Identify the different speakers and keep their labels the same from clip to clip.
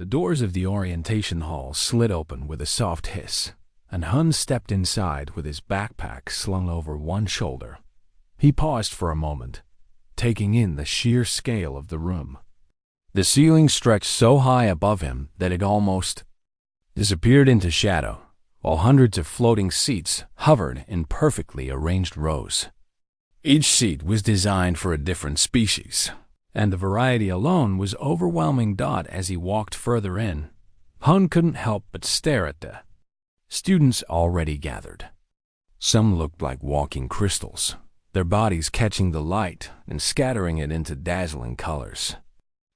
Speaker 1: The doors of the orientation hall slid open with a soft hiss, and Hun stepped inside with his backpack slung over one shoulder. He paused for a moment, taking in the sheer scale of the room. The ceiling stretched so high above him that it almost disappeared into shadow, while hundreds of floating seats hovered in perfectly arranged rows. Each seat was designed for a different species, and the variety alone was overwhelming. As he walked further in, Hun couldn't help but stare at the students already gathered. Some looked like walking crystals, their bodies catching the light and scattering it into dazzling colors.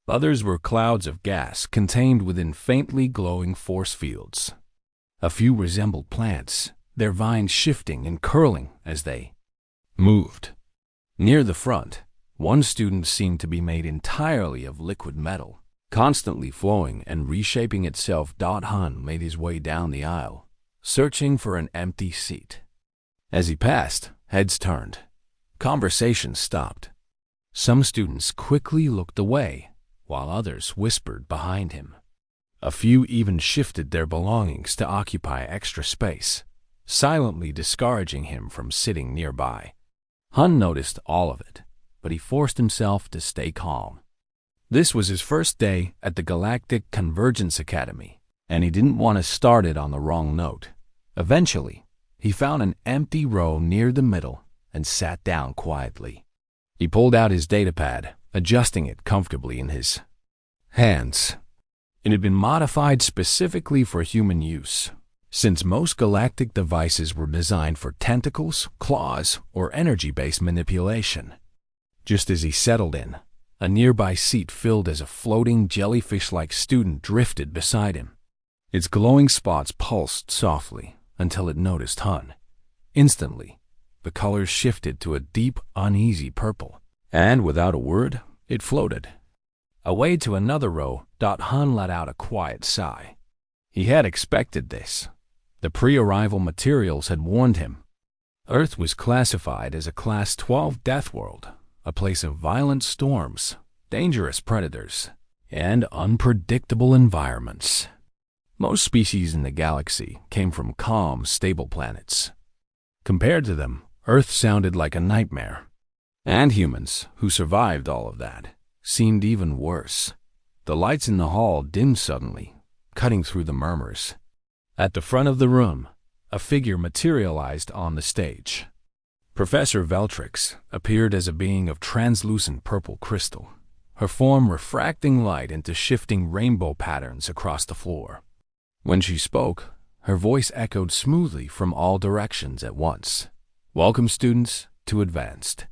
Speaker 1: Others were clouds of gas contained within faintly glowing force fields. A few resembled plants, their vines shifting and curling as they moved. Near the front, one student seemed to be made entirely of liquid metal, constantly flowing and reshaping itself. Hun made his way down the aisle, searching for an empty seat. As he passed, heads turned. Conversations stopped. Some students quickly looked away, while others whispered behind him. A few even shifted their belongings to occupy extra space, silently discouraging him from sitting nearby. Hun noticed all of it, but he forced himself to stay calm. This was his first day at the Galactic Convergence Academy, and he didn't want to start it on the wrong note. Eventually, he found an empty row near the middle and sat down quietly. He pulled out his datapad, adjusting it comfortably in his hands. It had been modified specifically for human use, since most galactic devices were designed for tentacles, claws, or energy-based manipulation. Just as he settled in, a nearby seat filled as a floating jellyfish-like student drifted beside him. Its glowing spots pulsed softly until it noticed Hun. Instantly, the colors shifted to a deep, uneasy purple, and without a word, it floated away to another row. Hun let out a quiet sigh. He had expected this. The pre-arrival materials had warned him. Earth was classified as a Class 12 Deathworld, a place of violent storms, dangerous predators, and unpredictable environments. Most species in the galaxy came from calm, stable planets. Compared to them, Earth sounded like a nightmare. And humans, who survived all of that, seemed even worse. The lights in the hall dimmed suddenly, cutting through the murmurs. At the front of the room, a figure materialized on the stage. Professor Veltrix appeared as a being of translucent purple crystal, her form refracting light into shifting rainbow patterns across the floor. When she spoke, her voice echoed smoothly from all directions at once. "Welcome, students, to Advanced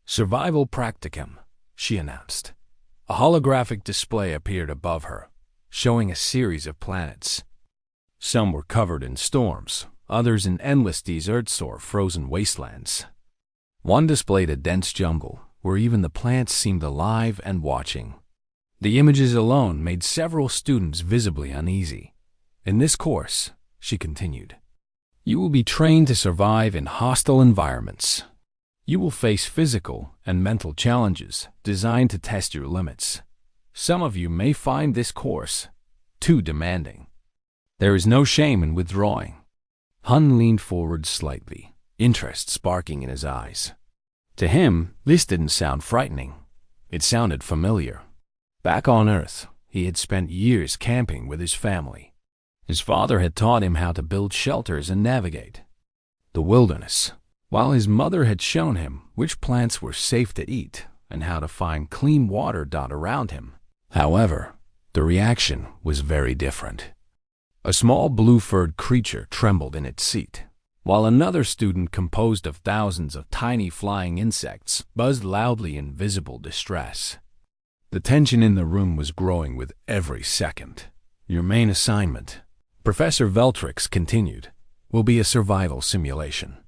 Speaker 1: Survival Practicum," she announced. A holographic display appeared above her, showing a series of planets. Some were covered in storms, others in endless deserts or frozen wastelands. One displayed a dense jungle, where even the plants seemed alive and watching. The images alone made several students visibly uneasy. "In this course," she continued, "you will be trained to survive in hostile environments. You will face physical and mental challenges designed to test your limits. Some of you may find this course too demanding. There is no shame in withdrawing." Hun leaned forward slightly, interest sparking in his eyes. To him, this didn't sound frightening. It sounded familiar. Back on Earth, he had spent years camping with his family. His father had taught him how to build shelters and navigate the wilderness, while his mother had shown him which plants were safe to eat and how to find clean water. Around him, however, the reaction was very different. A small blue-furred creature trembled in its seat, while another student composed of thousands of tiny flying insects buzzed loudly in visible distress. The tension in the room was growing with every second. "Your main assignment," Professor Veltrix continued, "will be a survival simulation.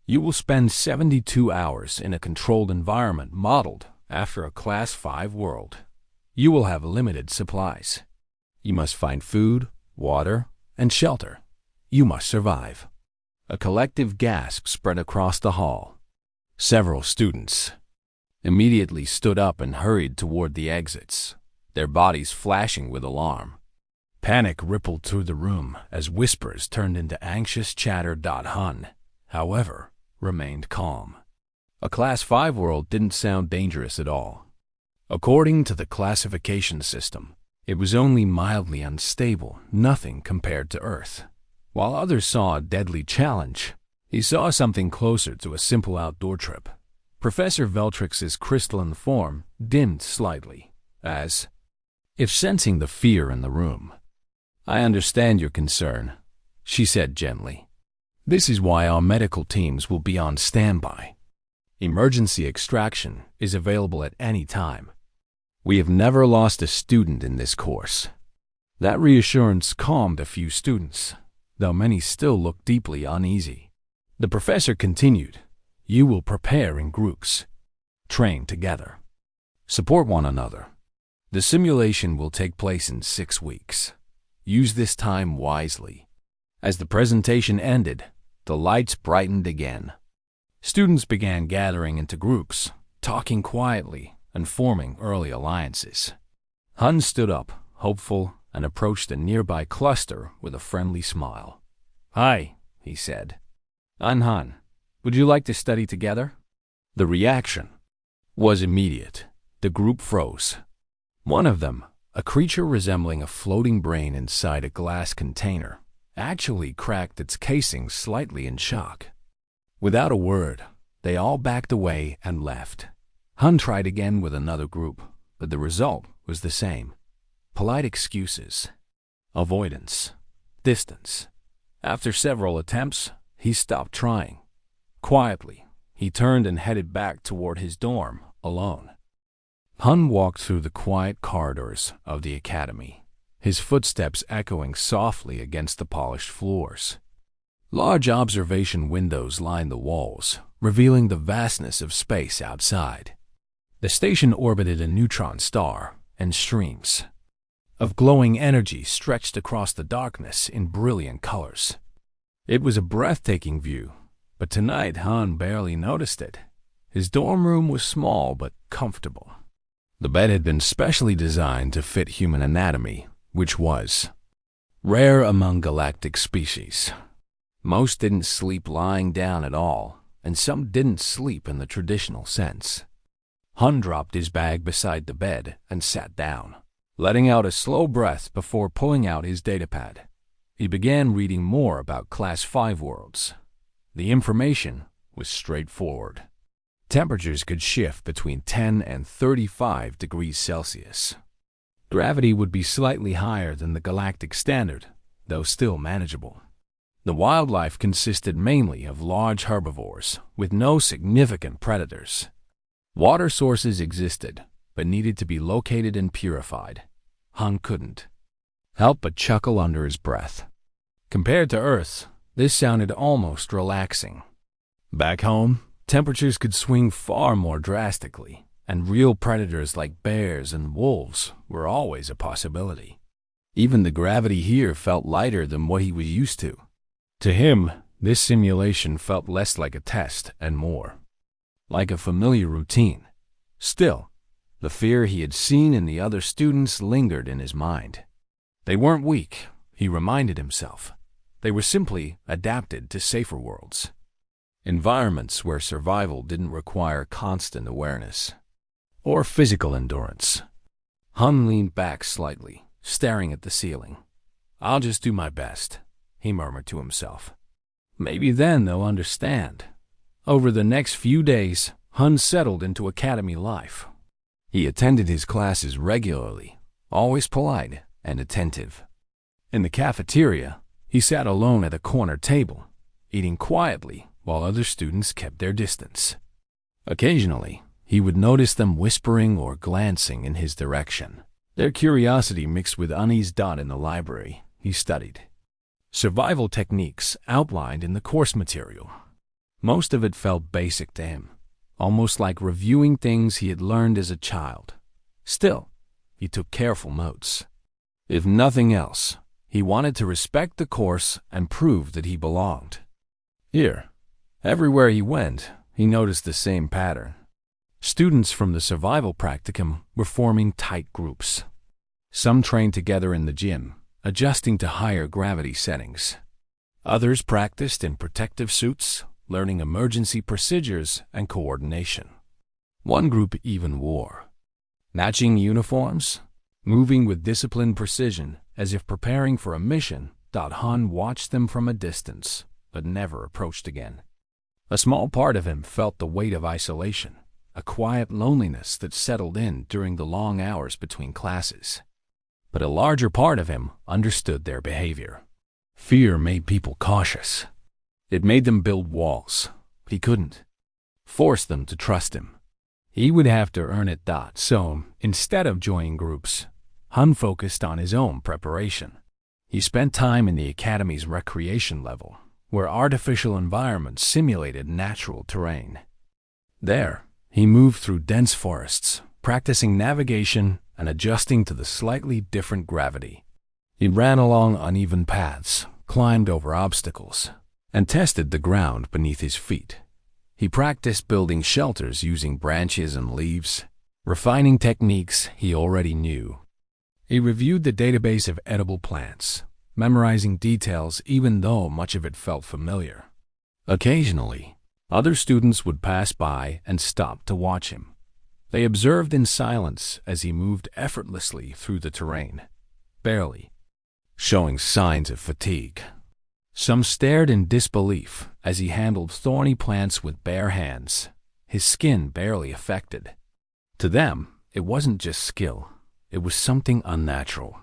Speaker 1: You will spend 72 hours in a controlled environment modeled after a Class 5 world. You will have limited supplies. You must find food, water, and shelter. You must survive." A collective gasp spread across the hall. Several students immediately stood up and hurried toward the exits, their bodies flashing with alarm. Panic rippled through the room as whispers turned into anxious chatter. Hun, however, remained calm. A Class 5 world didn't sound dangerous at all. According to the classification system, it was only mildly unstable, nothing compared to Earth. While others saw a deadly challenge, he saw something closer to a simple outdoor trip. Professor Veltrix's crystalline form dimmed slightly, as if sensing the fear in the room. "I understand your concern," she said gently. "This is why our medical teams will be on standby. Emergency extraction is available at any time. We have never lost a student in this course." That reassurance calmed a few students, though many still looked deeply uneasy. The professor continued, "You will prepare in groups, train together, support one another. The simulation will take place in 6 weeks. Use this time wisely." As the presentation ended, the lights brightened again. Students began gathering into groups, talking quietly and forming early alliances. Hun stood up, hopeful, and approached a nearby cluster with a friendly smile. "Hi," he said. "I'm Hun. Would you like to study together?" The reaction was immediate. The group froze. One of them, a creature resembling a floating brain inside a glass container, actually cracked its casing slightly in shock. Without a word, they all backed away and left. Hun tried again with another group, but the result was the same. Polite excuses, avoidance, distance. After several attempts, he stopped trying. Quietly, he turned and headed back toward his dorm, alone. Hun walked through the quiet corridors of the academy, his footsteps echoing softly against the polished floors. Large observation windows lined the walls, revealing the vastness of space outside. The station orbited a neutron star, and streams of glowing energy stretched across the darkness in brilliant colors. It was a breathtaking view, but tonight Han barely noticed it. His dorm room was small but comfortable. The bed had been specially designed to fit human anatomy, which was rare among galactic species. Most didn't sleep lying down at all, and some didn't sleep in the traditional sense. Hun dropped his bag beside the bed and sat down, letting out a slow breath before pulling out his datapad. He began reading more about Class 5 worlds. The information was straightforward. Temperatures could shift between 10 and 35 degrees Celsius. Gravity would be slightly higher than the galactic standard, though still manageable. The wildlife consisted mainly of large herbivores, with no significant predators. Water sources existed, but needed to be located and purified. Han couldn't help but chuckle under his breath. Compared to Earth, this sounded almost relaxing. Back home, temperatures could swing far more drastically, and real predators like bears and wolves were always a possibility. Even the gravity here felt lighter than what he was used to. To him, this simulation felt less like a test and more like a familiar routine. Still, the fear he had seen in the other students lingered in his mind. They weren't weak, he reminded himself. They were simply adapted to safer worlds, environments where survival didn't require constant awareness or physical endurance. Hun leaned back slightly, staring at the ceiling. "I'll just do my best," he murmured to himself. "Maybe then they'll understand." Over the next few days, Hun settled into academy life. He attended his classes regularly, always polite and attentive. In the cafeteria, he sat alone at a corner table, eating quietly while other students kept their distance. Occasionally, he would notice them whispering or glancing in his direction. Their curiosity mixed with unease. In the library, he studied survival techniques outlined in the course material. Most of it felt basic to him, almost like reviewing things he had learned as a child. Still, he took careful notes. If nothing else, he wanted to respect the course and prove that he belonged. Here, everywhere he went, he noticed the same pattern. Students from the survival practicum were forming tight groups. Some trained together in the gym, adjusting to higher gravity settings. Others practiced in protective suits, learning emergency procedures and coordination. One group even wore matching uniforms, moving with disciplined precision as if preparing for a mission. Han watched them from a distance, but never approached again. A small part of him felt the weight of isolation, a quiet loneliness that settled in during the long hours between classes. But a larger part of him understood their behavior. Fear made people cautious. It made them build walls. He couldn't force them to trust him. He would have to earn it. So, instead of joining groups, Han focused on his own preparation. He spent time in the academy's recreation level, where artificial environments simulated natural terrain. There, he moved through dense forests, practicing navigation and adjusting to the slightly different gravity. He ran along uneven paths, climbed over obstacles, and tested the ground beneath his feet. He practiced building shelters using branches and leaves, refining techniques he already knew. He reviewed the database of edible plants, memorizing details even though much of it felt familiar. Occasionally, other students would pass by and stop to watch him. They observed in silence as he moved effortlessly through the terrain, barely showing signs of fatigue. Some stared in disbelief as he handled thorny plants with bare hands, his skin barely affected. To them, it wasn't just skill, it was something unnatural.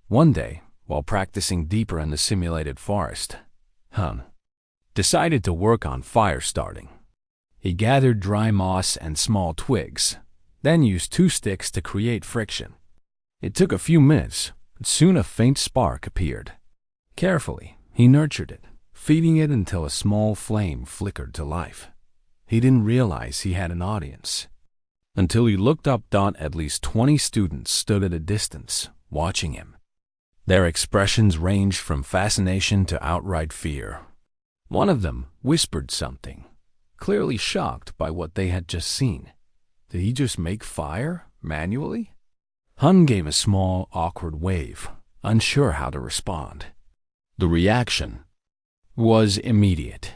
Speaker 1: One day, while practicing deeper in the simulated forest, Han decided to work on fire starting. He gathered dry moss and small twigs, then used 2 sticks to create friction. It took a few minutes, but soon a faint spark appeared. Carefully, he nurtured it, feeding it until a small flame flickered to life. He didn't realize he had an audience until he looked up. At least 20 students stood at a distance, watching him. Their expressions ranged from fascination to outright fear. One of them whispered something, clearly shocked by what they had just seen. Did he just make fire manually? Han gave a small, awkward wave, unsure how to respond. The reaction was immediate.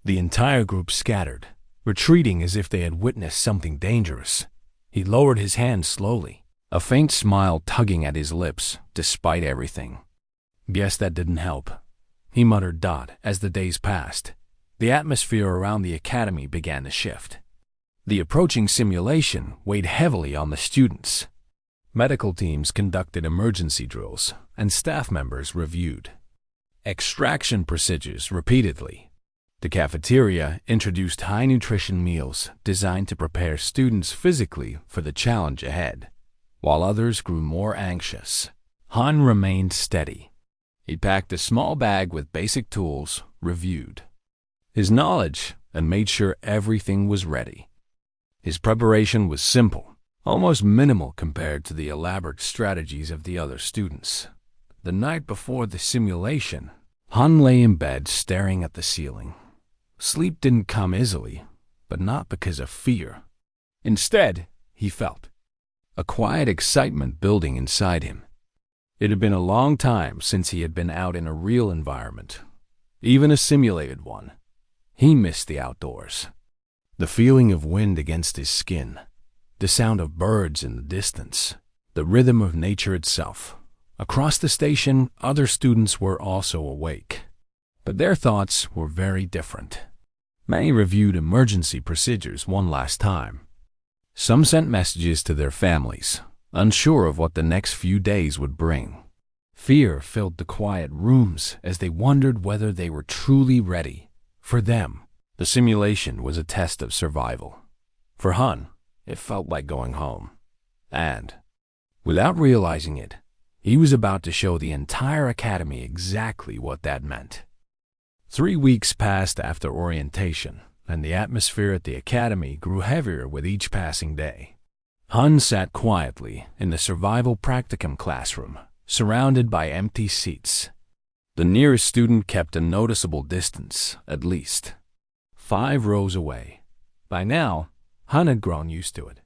Speaker 1: The entire group scattered, retreating as if they had witnessed something dangerous. He lowered his hand slowly, a faint smile tugging at his lips despite everything. Guess that didn't help, he muttered. As the days passed, the atmosphere around the academy began to shift. The approaching simulation weighed heavily on the students. Medical teams conducted emergency drills, and staff members reviewed extraction procedures repeatedly. The cafeteria introduced high-nutrition meals designed to prepare students physically for the challenge ahead. While others grew more anxious, Han remained steady. He packed a small bag with basic tools, reviewed his knowledge, and made sure everything was ready. His preparation was simple, almost minimal compared to the elaborate strategies of the other students. The night before the simulation, Han lay in bed staring at the ceiling. Sleep didn't come easily, but not because of fear. Instead, he felt a quiet excitement building inside him. It had been a long time since he had been out in a real environment, even a simulated one. He missed the outdoors. The feeling of wind against his skin, the sound of birds in the distance, the rhythm of nature itself. Across the station, other students were also awake, but their thoughts were very different. Many reviewed emergency procedures one last time. Some sent messages to their families, unsure of what the next few days would bring. Fear filled the quiet rooms as they wondered whether they were truly ready. For them, the simulation was a test of survival. For Han, it felt like going home. And, without realizing it, he was about to show the entire academy exactly what that meant. 3 weeks passed after orientation, and the atmosphere at the academy grew heavier with each passing day. Han sat quietly in the survival practicum classroom, surrounded by empty seats. The nearest student kept a noticeable distance, at least 5 rows away. By now, Han had grown used to it.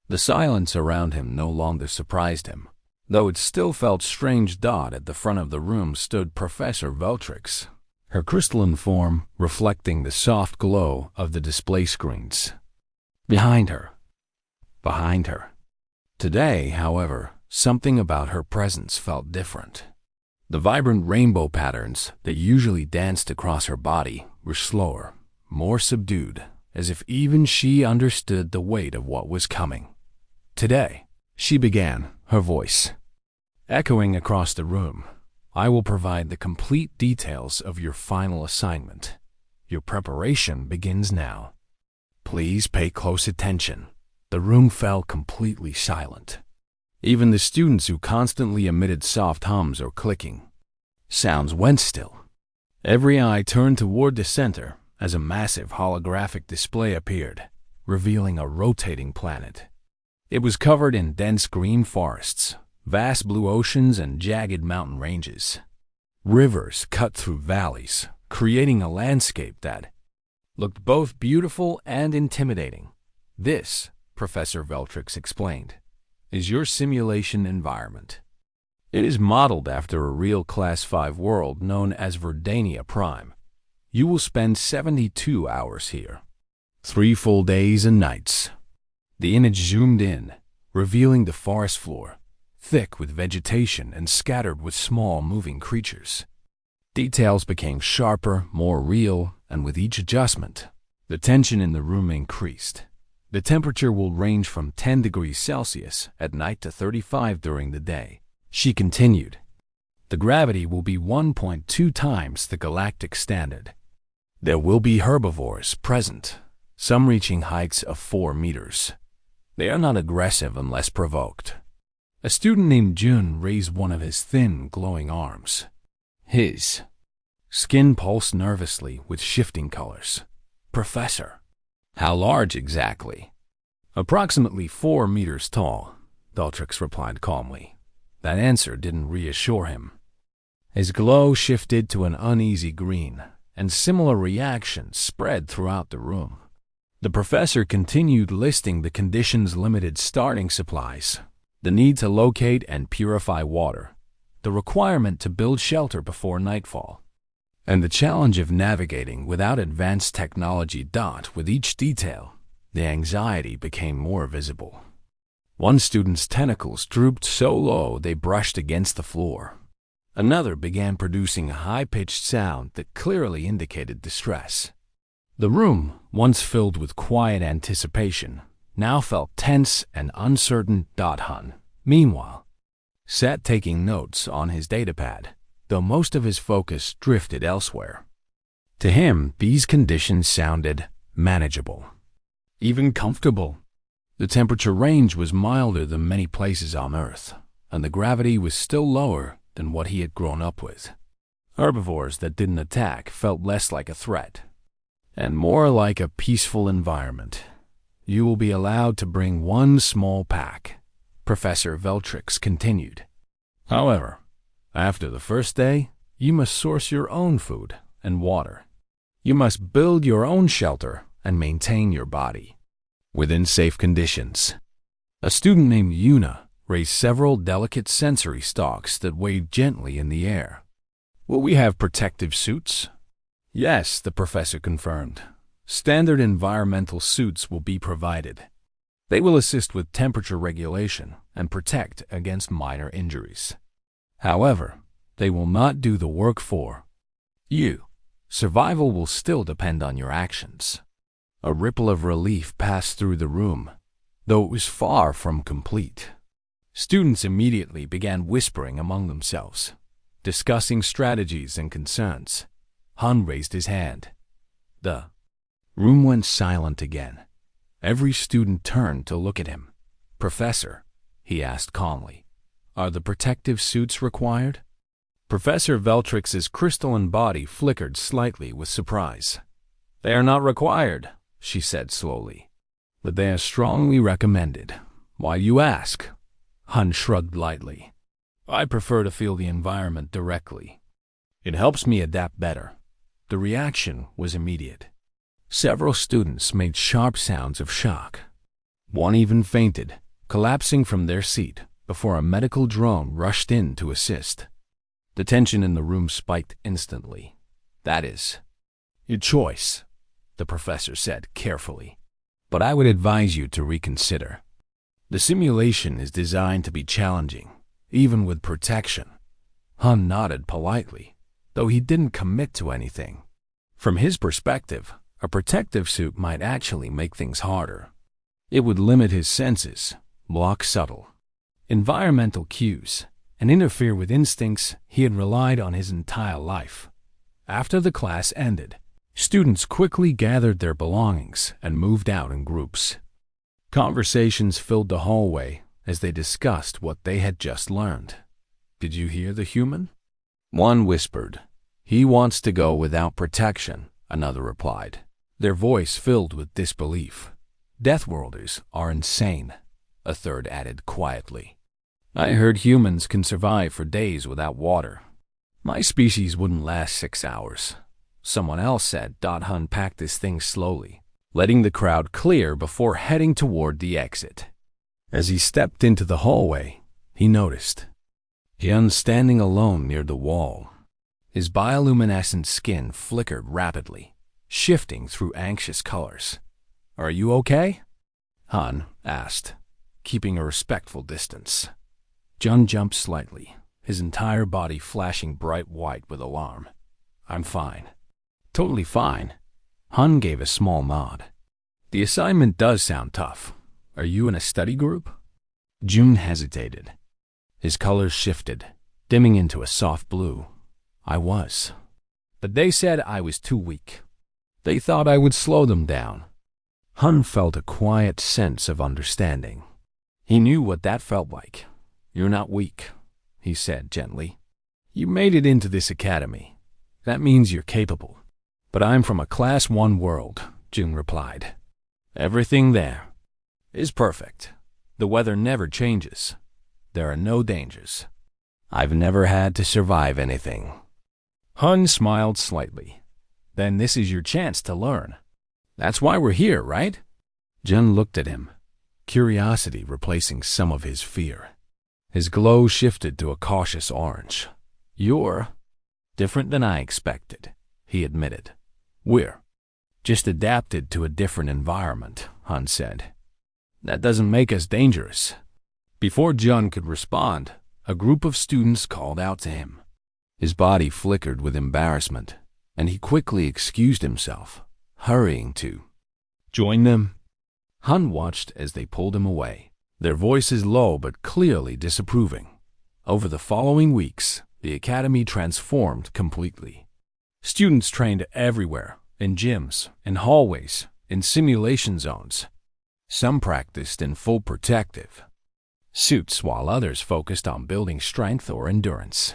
Speaker 1: The silence around him no longer surprised him. Though it still felt strange, at the front of the room stood Professor Veltrix, her crystalline form reflecting the soft glow of the display screens. Behind her. Today, however, something about her presence felt different. The vibrant rainbow patterns that usually danced across her body were slower, more subdued, as if even she understood the weight of what was coming. Today, she began, her voice echoing across the room. I will provide the complete details of your final assignment. Your preparation begins now. Please pay close attention. The room fell completely silent. Even the students who constantly emitted soft hums or clicking sounds went still. Every eye turned toward the center as a massive holographic display appeared, revealing a rotating planet. It was covered in dense green forests, vast blue oceans, and jagged mountain ranges. Rivers cut through valleys, creating a landscape that looked both beautiful and intimidating. This, Professor Veltrix explained, is your simulation environment. It is modeled after a real Class 5 world known as Verdania Prime. You will spend 72 hours here. 3 full days and nights. The image zoomed in, revealing the forest floor, thick with vegetation and scattered with small moving creatures. Details became sharper, more real, and with each adjustment, the tension in the room increased. The temperature will range from 10 degrees Celsius at night to 35 during the day. She continued. The gravity will be 1.2 times the galactic standard. There will be herbivores present, some reaching heights of 4 meters. They are not aggressive unless provoked. A student named Jun raised one of his thin, glowing arms. His skin pulsed nervously with shifting colors. Professor, how large exactly? Approximately 4 meters tall, Veltrix replied calmly. That answer didn't reassure him. His glow shifted to an uneasy green, and similar reactions spread throughout the room. The professor continued listing the conditions: limited starting supplies, the need to locate and purify water, the requirement to build shelter before nightfall, and the challenge of navigating without advanced technology. With each detail, the anxiety became more visible. One student's tentacles drooped so low they brushed against the floor. Another began producing a high-pitched sound that clearly indicated distress. The room, once filled with quiet anticipation, now felt tense and uncertain. Hun, meanwhile, sat taking notes on his datapad, though most of his focus drifted elsewhere. To him, these conditions sounded manageable, even comfortable. The temperature range was milder than many places on Earth, and the gravity was still lower than what he had grown up with. Herbivores that didn't attack felt less like a threat, and more like a peaceful environment. You will be allowed to bring one small pack, Professor Veltrix continued. However, after the first day, you must source your own food and water. You must build your own shelter and maintain your body within safe conditions. A student named Yuna raised several delicate sensory stalks that waved gently in the air. Will we have protective suits? Yes, the professor confirmed. Standard environmental suits will be provided. They will assist with temperature regulation and protect against minor injuries. However, they will not do the work for you. Survival will still depend on your actions. A ripple of relief passed through the room, though it was far from complete. Students immediately began whispering among themselves, discussing strategies and concerns. Hun raised his hand. The room went silent again. Every student turned to look at him. Professor, he asked calmly, are the protective suits required? Professor Veltrix's crystalline body flickered slightly with surprise. They are not required, she said slowly, but they are strongly recommended. Why you ask? Hun shrugged lightly. I prefer to feel the environment directly. It helps me adapt better. The reaction was immediate. Several students made sharp sounds of shock. One even fainted, collapsing from their seat before a medical drone rushed in to assist. The tension in the room spiked instantly. "That is your choice," the professor said carefully. "But I would advise you to reconsider. The simulation is designed to be challenging, even with protection." Hun nodded politely, though he didn't commit to anything. From his perspective, a protective suit might actually make things harder. It would limit his senses, block subtle environmental cues, and interfere with instincts he had relied on his entire life. After the class ended, students quickly gathered their belongings and moved out in groups. Conversations filled the hallway as they discussed what they had just learned. "Did you hear the human?" One whispered. "He wants to go without protection," another replied, their voice filled with disbelief. "Deathworlders are insane," a third added quietly. "I heard humans can survive for days without water. My species wouldn't last 6 hours," someone else said. Hun packed his things slowly, letting the crowd clear before heading toward the exit. As he stepped into the hallway, he noticed Hyun standing alone near the wall. His bioluminescent skin flickered rapidly, shifting through anxious colors. "Are you okay?" Han asked, keeping a respectful distance. Jun jumped slightly, his entire body flashing bright white with alarm. "I'm fine." "Totally fine." Han gave a small nod. "The assignment does sound tough. Are you in a study group?" Jun hesitated. His colors shifted, dimming into a soft blue. "I was. But they said I was too weak. They thought I would slow them down." Hun felt a quiet sense of understanding. He knew what that felt like. "You're not weak," he said gently. "You made it into this academy. That means you're capable." "But I'm from a Class 1 world," Jun replied. "Everything there is perfect. The weather never changes. There are no dangers. I've never had to survive anything." Hun smiled slightly. "Then this is your chance to learn. That's why we're here, right?" Jun looked at him, curiosity replacing some of his fear. His glow shifted to a cautious orange. "You're different than I expected," he admitted. "We're just adapted to a different environment," Hun said. "That doesn't make us dangerous." Before Jun could respond, a group of students called out to him. His body flickered with embarrassment, and he quickly excused himself, hurrying to join them. Hun watched as they pulled him away, their voices low but clearly disapproving. Over the following weeks, the academy transformed completely. Students trained everywhere, in gyms, in hallways, in simulation zones. Some practiced in full protective suits while others focused on building strength or endurance.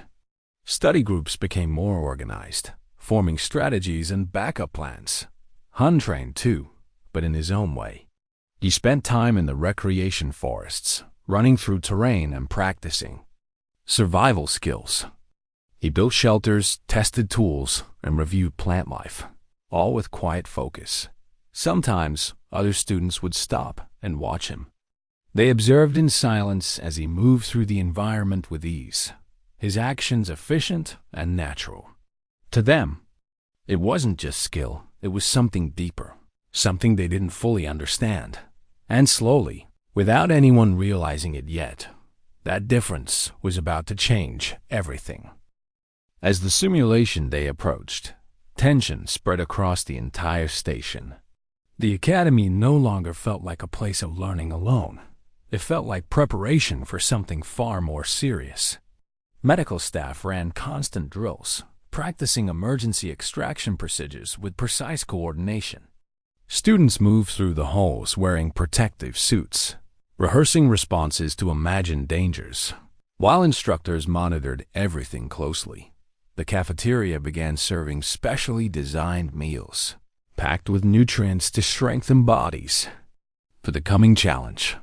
Speaker 1: Study groups became more organized, forming strategies and backup plans. Hun trained too, but in his own way. He spent time in the recreation forests, running through terrain and practicing survival skills. He built shelters, tested tools, and reviewed plant life, all with quiet focus. Sometimes, other students would stop and watch him. They observed in silence as he moved through the environment with ease, his actions efficient and natural. To them, it wasn't just skill, it was something deeper, something they didn't fully understand. And slowly, without anyone realizing it yet, that difference was about to change everything. As the simulation day approached, tension spread across the entire station. The academy no longer felt like a place of learning alone. It felt like preparation for something far more serious. Medical staff ran constant drills, practicing emergency extraction procedures with precise coordination. Students moved through the halls wearing protective suits, rehearsing responses to imagined dangers, while instructors monitored everything closely. The cafeteria began serving specially designed meals, packed with nutrients to strengthen bodies for the coming challenge.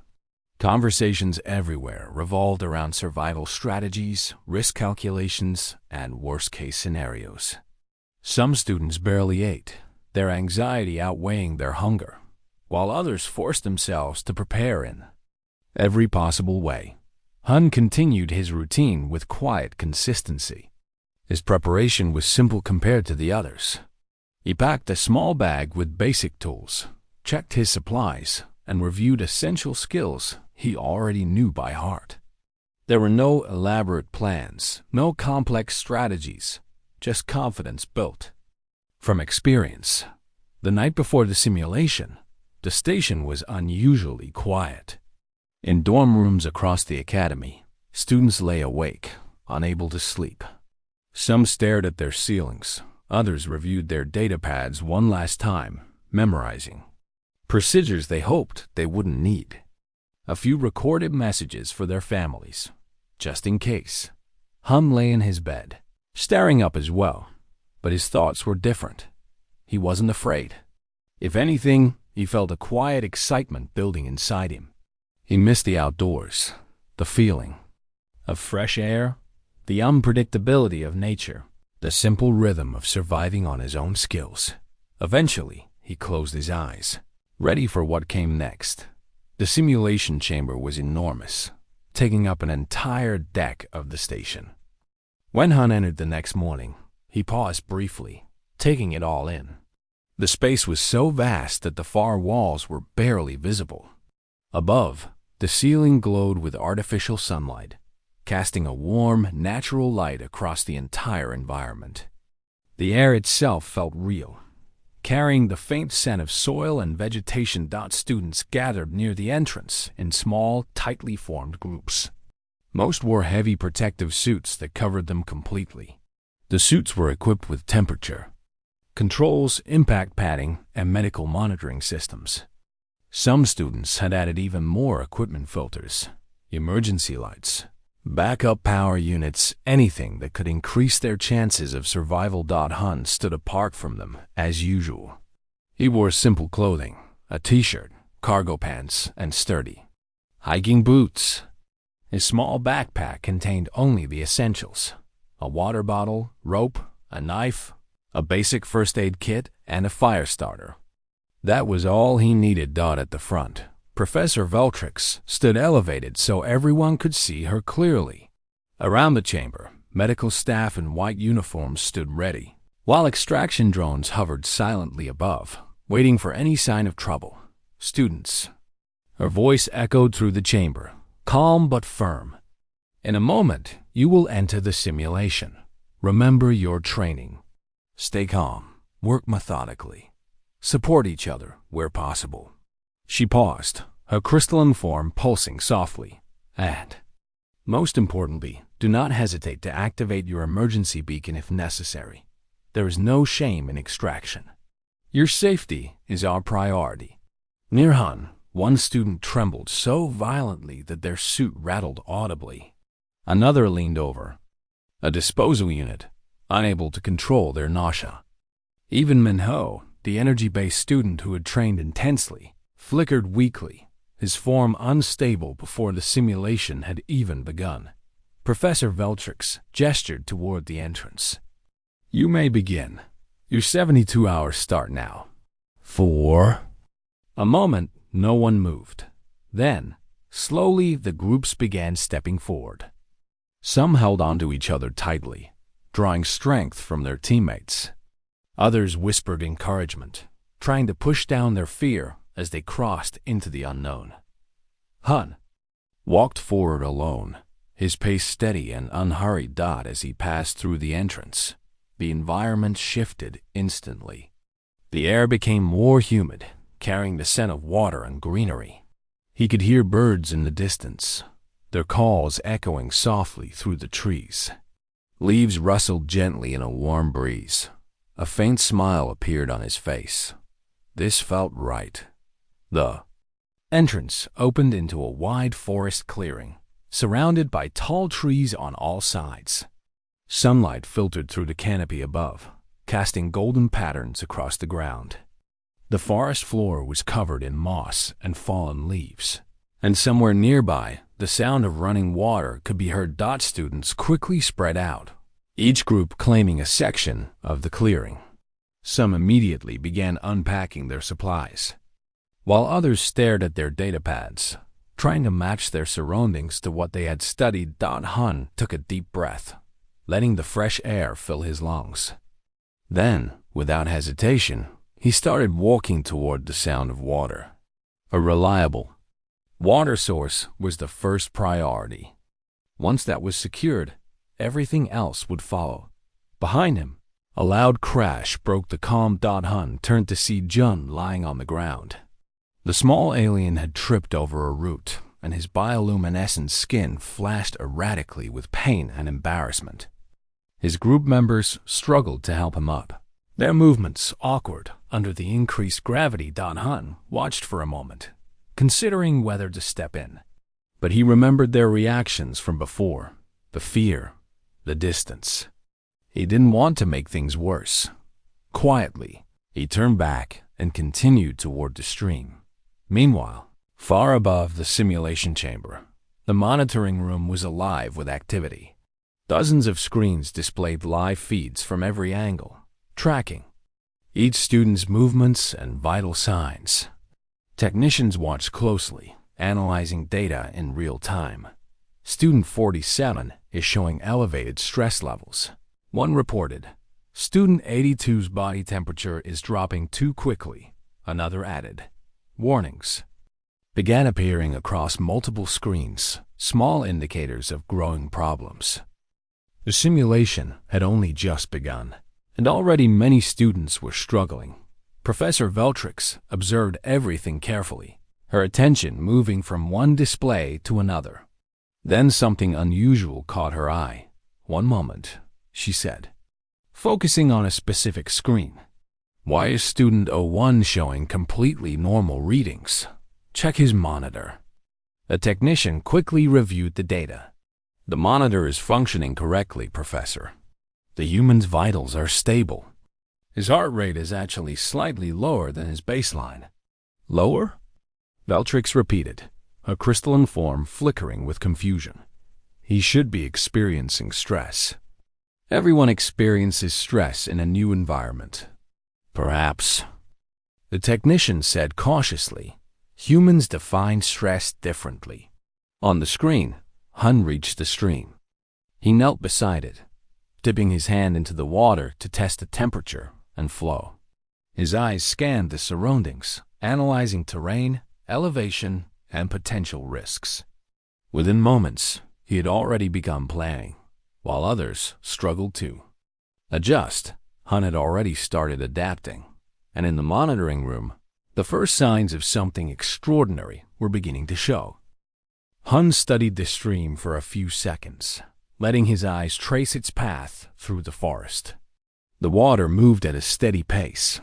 Speaker 1: Conversations everywhere revolved around survival strategies, risk calculations, and worst-case scenarios. Some students barely ate, their anxiety outweighing their hunger, while others forced themselves to prepare in every possible way. Hun continued his routine with quiet consistency. His preparation was simple compared to the others. He packed a small bag with basic tools, checked his supplies, and reviewed essential skills he already knew by heart. There were no elaborate plans, no complex strategies, just confidence built from experience. The night before the simulation, the station was unusually quiet. In dorm rooms across the academy, students lay awake, unable to sleep. Some stared at their ceilings, others reviewed their datapads one last time, memorizing procedures they hoped they wouldn't need. A few recorded messages for their families, just in case. Hun lay in his bed, staring up as well, but his thoughts were different. He wasn't afraid. If anything, he felt a quiet excitement building inside him. He missed the outdoors, the feeling of fresh air, the unpredictability of nature, the simple rhythm of surviving on his own skills. Eventually, he closed his eyes, ready for what came next. The simulation chamber was enormous, taking up an entire deck of the station. When Hun entered the next morning, he paused briefly, taking it all in. The space was so vast that the far walls were barely visible. Above, the ceiling glowed with artificial sunlight, casting a warm, natural light across the entire environment. The air itself felt real, carrying the faint scent of soil and vegetation. Students gathered near the entrance in small, tightly formed groups. Most wore heavy protective suits that covered them completely. The suits were equipped with temperature controls, impact padding, and medical monitoring systems. Some students had added even more equipment: filters, emergency lights, backup power units, anything that could increase their chances of survival. Hun stood apart from them, as usual. He wore simple clothing, a t-shirt, cargo pants, and sturdy hiking boots. His small backpack contained only the essentials: a water bottle, rope, a knife, a basic first aid kit, and a fire starter. That was all he needed. At the front, Professor Veltrix stood elevated so everyone could see her clearly. Around the chamber, medical staff in white uniforms stood ready, while extraction drones hovered silently above, waiting for any sign of trouble. Students. Her voice echoed through the chamber, calm but firm. In a moment, you will enter the simulation. Remember your training. Stay calm, work methodically, support each other where possible. She paused, her crystalline form pulsing softly. And, most importantly, do not hesitate to activate your emergency beacon if necessary. There is no shame in extraction. Your safety is our priority. Near Hun, one student trembled so violently that their suit rattled audibly. Another leaned over, a disposal unit, unable to control their nausea. Even Minho, the energy-based student who had trained intensely, flickered weakly, his form unstable before the simulation had even begun. Professor Veltrix gestured toward the entrance. You may begin. Your 72 hours start now. 4. A moment, no one moved. Then, slowly, the groups began stepping forward. Some held onto each other tightly, drawing strength from their teammates. Others whispered encouragement, trying to push down their fear as they crossed into the unknown. Hun walked forward alone, his pace steady and unhurried. As he passed through the entrance, the environment shifted instantly. The air became more humid, carrying the scent of water and greenery. He could hear birds in the distance, their calls echoing softly through the trees. Leaves rustled gently in a warm breeze. A faint smile appeared on his face. This felt right. The entrance opened into a wide forest clearing, surrounded by tall trees on all sides. Sunlight filtered through the canopy above, casting golden patterns across the ground. The forest floor was covered in moss and fallen leaves, and somewhere nearby, the sound of running water could be heard. Students quickly spread out, each group claiming a section of the clearing. Some immediately began unpacking their supplies, while others stared at their datapads, trying to match their surroundings to what they had studied. Hun took a deep breath, letting the fresh air fill his lungs. Then, without hesitation, he started walking toward the sound of water. A reliable water source was the first priority. Once that was secured, everything else would follow. Behind him, a loud crash broke the calm. Hun turned to see Jun lying on the ground. The small alien had tripped over a root, and his bioluminescent skin flashed erratically with pain and embarrassment. His group members struggled to help him up, their movements awkward under the increased gravity. Hun watched for a moment, considering whether to step in. But he remembered their reactions from before, the fear, the distance. He didn't want to make things worse. Quietly, he turned back and continued toward the stream. Meanwhile, far above the simulation chamber, the monitoring room was alive with activity. Dozens of screens displayed live feeds from every angle, tracking each student's movements and vital signs. Technicians watched closely, analyzing data in real time. Student 47 is showing elevated stress levels. One reported, Student 82's body temperature is dropping too quickly. Another added, warnings began appearing across multiple screens, small indicators of growing problems. The simulation had only just begun, and already many students were struggling. Professor Veltrix observed everything carefully, her attention moving from one display to another. Then something unusual caught her eye. "One moment," she said, focusing on a specific screen. "Why is student 01 showing completely normal readings? Check his monitor." The technician quickly reviewed the data. "The monitor is functioning correctly, Professor. The human's vitals are stable. His heart rate is actually slightly lower than his baseline." "Lower?" Veltrix repeated, her crystalline form flickering with confusion. "He should be experiencing stress." "Everyone experiences stress in a new environment." "Perhaps," the technician said cautiously. "Humans define stress differently." On the screen, Hun reached the stream. He knelt beside it, dipping his hand into the water to test the temperature and flow. His eyes scanned the surroundings, analyzing terrain, elevation, and potential risks. Within moments, he had already begun planning, while others struggled to adjust. Hun had already started adapting, and in the monitoring room, the first signs of something extraordinary were beginning to show. Hun studied the stream for a few seconds, letting his eyes trace its path through the forest. The water moved at a steady pace,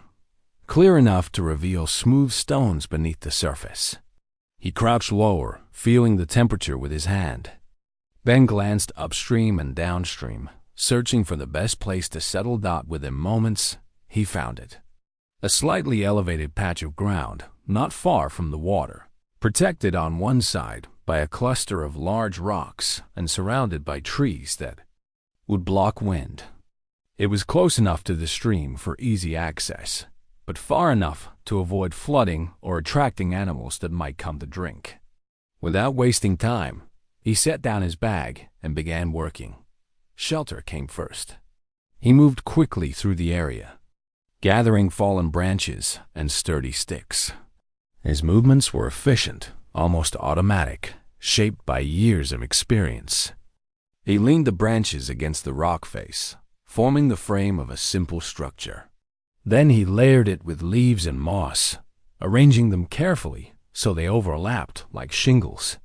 Speaker 1: clear enough to reveal smooth stones beneath the surface. He crouched lower, feeling the temperature with his hand, then glanced upstream and downstream, searching for the best place to settle. Within moments, he found it. A slightly elevated patch of ground, not far from the water, protected on one side by a cluster of large rocks and surrounded by trees that would block wind. It was close enough to the stream for easy access, but far enough to avoid flooding or attracting animals that might come to drink. Without wasting time, he set down his bag and began working. Shelter came first. He moved quickly through the area, gathering fallen branches and sturdy sticks. His movements were efficient, almost automatic, shaped by years of experience. He leaned the branches against the rock face, forming the frame of a simple structure. Then he layered it with leaves and moss, arranging them carefully so they overlapped like shingles.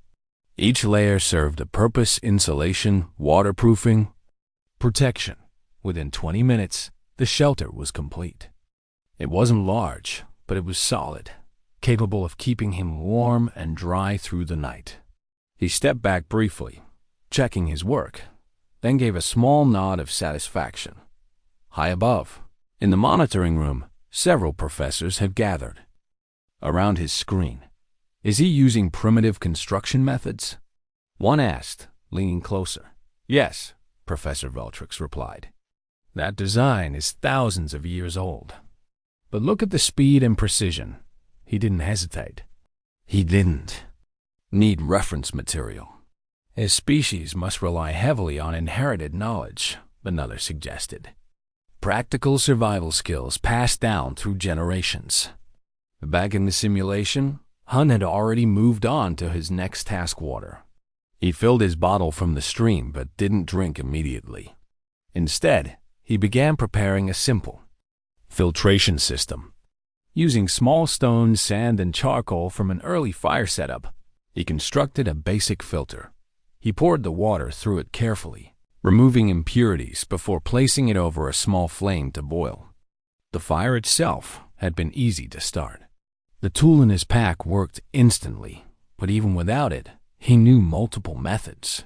Speaker 1: Each layer served a purpose: insulation, waterproofing, protection. Within 20 minutes, the shelter was complete. It wasn't large, but it was solid, capable of keeping him warm and dry through the night. He stepped back briefly, checking his work, then gave a small nod of satisfaction. High above, in the monitoring room, several professors had gathered around his screen. "Is he using primitive construction methods?" one asked, leaning closer. "Yes," Professor Veltrix replied. "That design is thousands of years old. But look at the speed and precision." He didn't hesitate. need reference material. His species must rely heavily on inherited knowledge, another suggested. Practical survival skills passed down through generations. Back in the simulation, Hun had already moved on to his next task: water. He filled his bottle from the stream but didn't drink immediately. Instead, he began preparing a simple filtration system. Using small stones, sand, and charcoal from an early fire setup, he constructed a basic filter. He poured the water through it carefully, removing impurities before placing it over a small flame to boil. The fire itself had been easy to start. The tool in his pack worked instantly, but even without it, he knew multiple methods.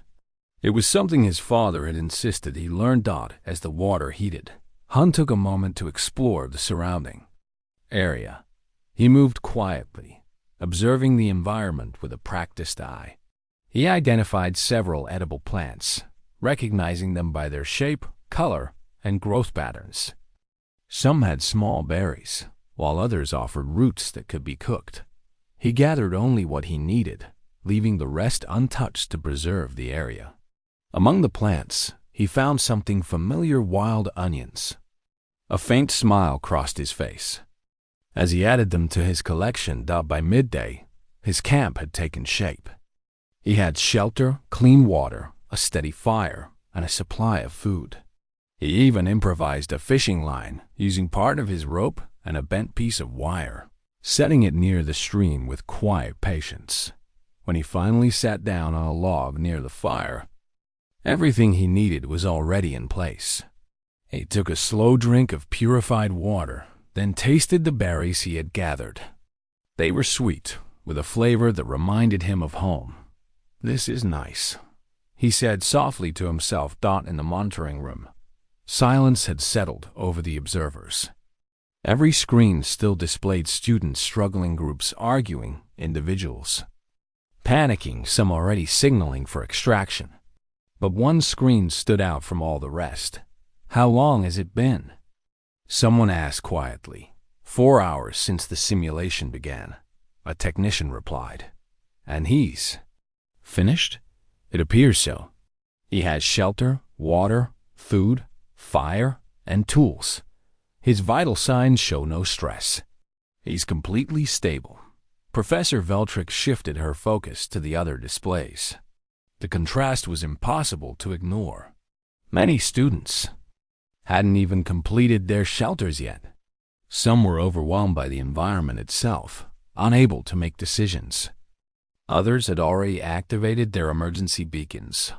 Speaker 1: It was something his father had insisted he learned as the water heated. Hun took a moment to explore the surrounding area. He moved quietly, observing the environment with a practiced eye. He identified several edible plants, recognizing them by their shape, color, and growth patterns. Some had small berries, while others offered roots that could be cooked. He gathered only what he needed, leaving the rest untouched to preserve the area. Among the plants, he found something familiar: wild onions. A faint smile crossed his face. As he added them to his collection, by midday, his camp had taken shape. He had shelter, clean water, a steady fire, and a supply of food. He even improvised a fishing line, using part of his rope and a bent piece of wire, setting it near the stream with quiet patience. When he finally sat down on a log near the fire, everything he needed was already in place. He took a slow drink of purified water, then tasted the berries he had gathered. They were sweet, with a flavor that reminded him of home. "This is nice," he said softly to himself. In the monitoring room, silence had settled over the observers. Every screen still displayed students, struggling groups, arguing individuals, panicking, some already signaling for extraction. But one screen stood out from all the rest. "How long has it been?" someone asked quietly. 4 hours since the simulation began," a technician replied. "And he's finished?" "It appears so. He has shelter, water, food, fire, and tools. His vital signs show no stress. He's completely stable." Professor Veltrick shifted her focus to the other displays. The contrast was impossible to ignore. Many students hadn't even completed their shelters yet. Some were overwhelmed by the environment itself, unable to make decisions. Others had already activated their emergency beacons.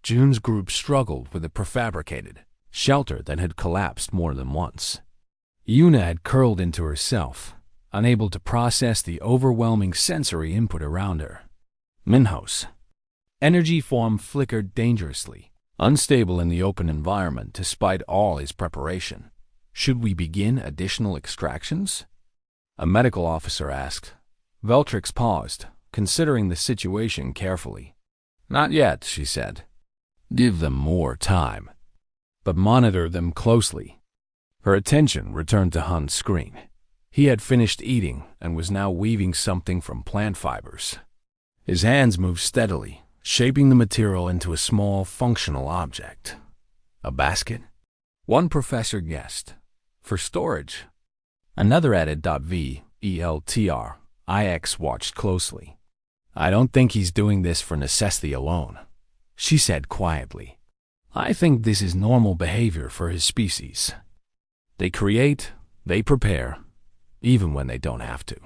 Speaker 1: June's group struggled with a prefabricated shelter that had collapsed more than once. Yuna had curled into herself, unable to process the overwhelming sensory input around her. Minho's energy form flickered dangerously, unstable in the open environment despite all his preparation. "Should we begin additional extractions?" a medical officer asked. Veltrix paused, considering the situation carefully. "Not yet," she said. "Give them more time, but monitor them closely." Her attention returned to Hun's screen. He had finished eating and was now weaving something from plant fibers. His hands moved steadily, shaping the material into a small, functional object. "A basket?" one professor guessed. "For storage." Another added. Veltrix watched closely. "I don't think he's doing this for necessity alone," she said quietly. "I think this is normal behavior for his species. They create, they prepare, even when they don't have to.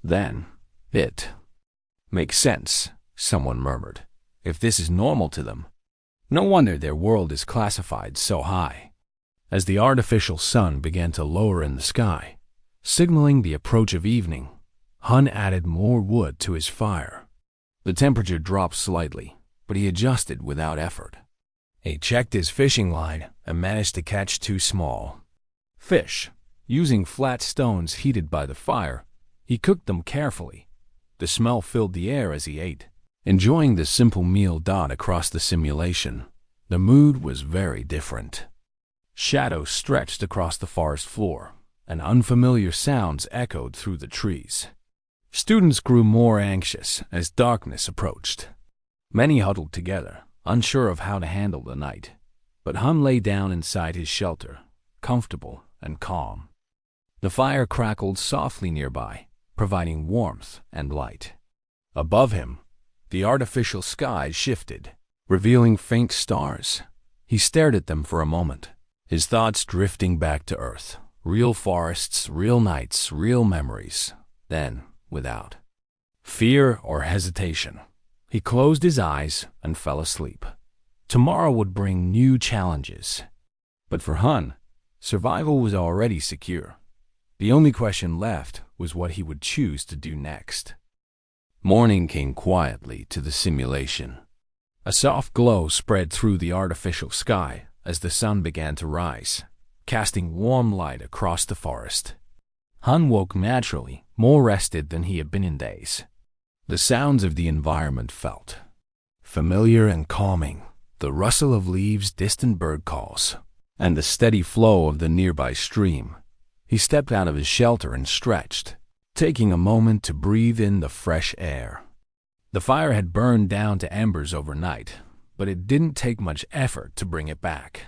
Speaker 1: Then, it makes sense," someone murmured. "If this is normal to them, no wonder their world is classified so high." As the artificial sun began to lower in the sky, signaling the approach of evening, Hun added more wood to his fire. The temperature dropped slightly, but he adjusted without effort. He checked his fishing line and managed to catch 2 small fish. Using flat stones heated by the fire, he cooked them carefully. The smell filled the air as he ate, enjoying the simple meal. Across the simulation, the mood was very different. Shadows stretched across the forest floor, and unfamiliar sounds echoed through the trees. Students grew more anxious as darkness approached. Many huddled together, unsure of how to handle the night. But Hun lay down inside his shelter, comfortable and calm. The fire crackled softly nearby, providing warmth and light. Above him, the artificial sky shifted, revealing faint stars. He stared at them for a moment, his thoughts drifting back to Earth. Real forests, real nights, real memories. Then, without fear or hesitation, he closed his eyes and fell asleep. Tomorrow would bring new challenges. But for Hun, survival was already secure. The only question left was what he would choose to do next. Morning came quietly to the simulation. A soft glow spread through the artificial sky as the sun began to rise, casting warm light across the forest. Hun woke naturally, more rested than he had been in days. The sounds of the environment felt familiar and calming. The rustle of leaves, distant bird calls, and the steady flow of the nearby stream. He stepped out of his shelter and stretched, taking a moment to breathe in the fresh air. The fire had burned down to embers overnight, but it didn't take much effort to bring it back.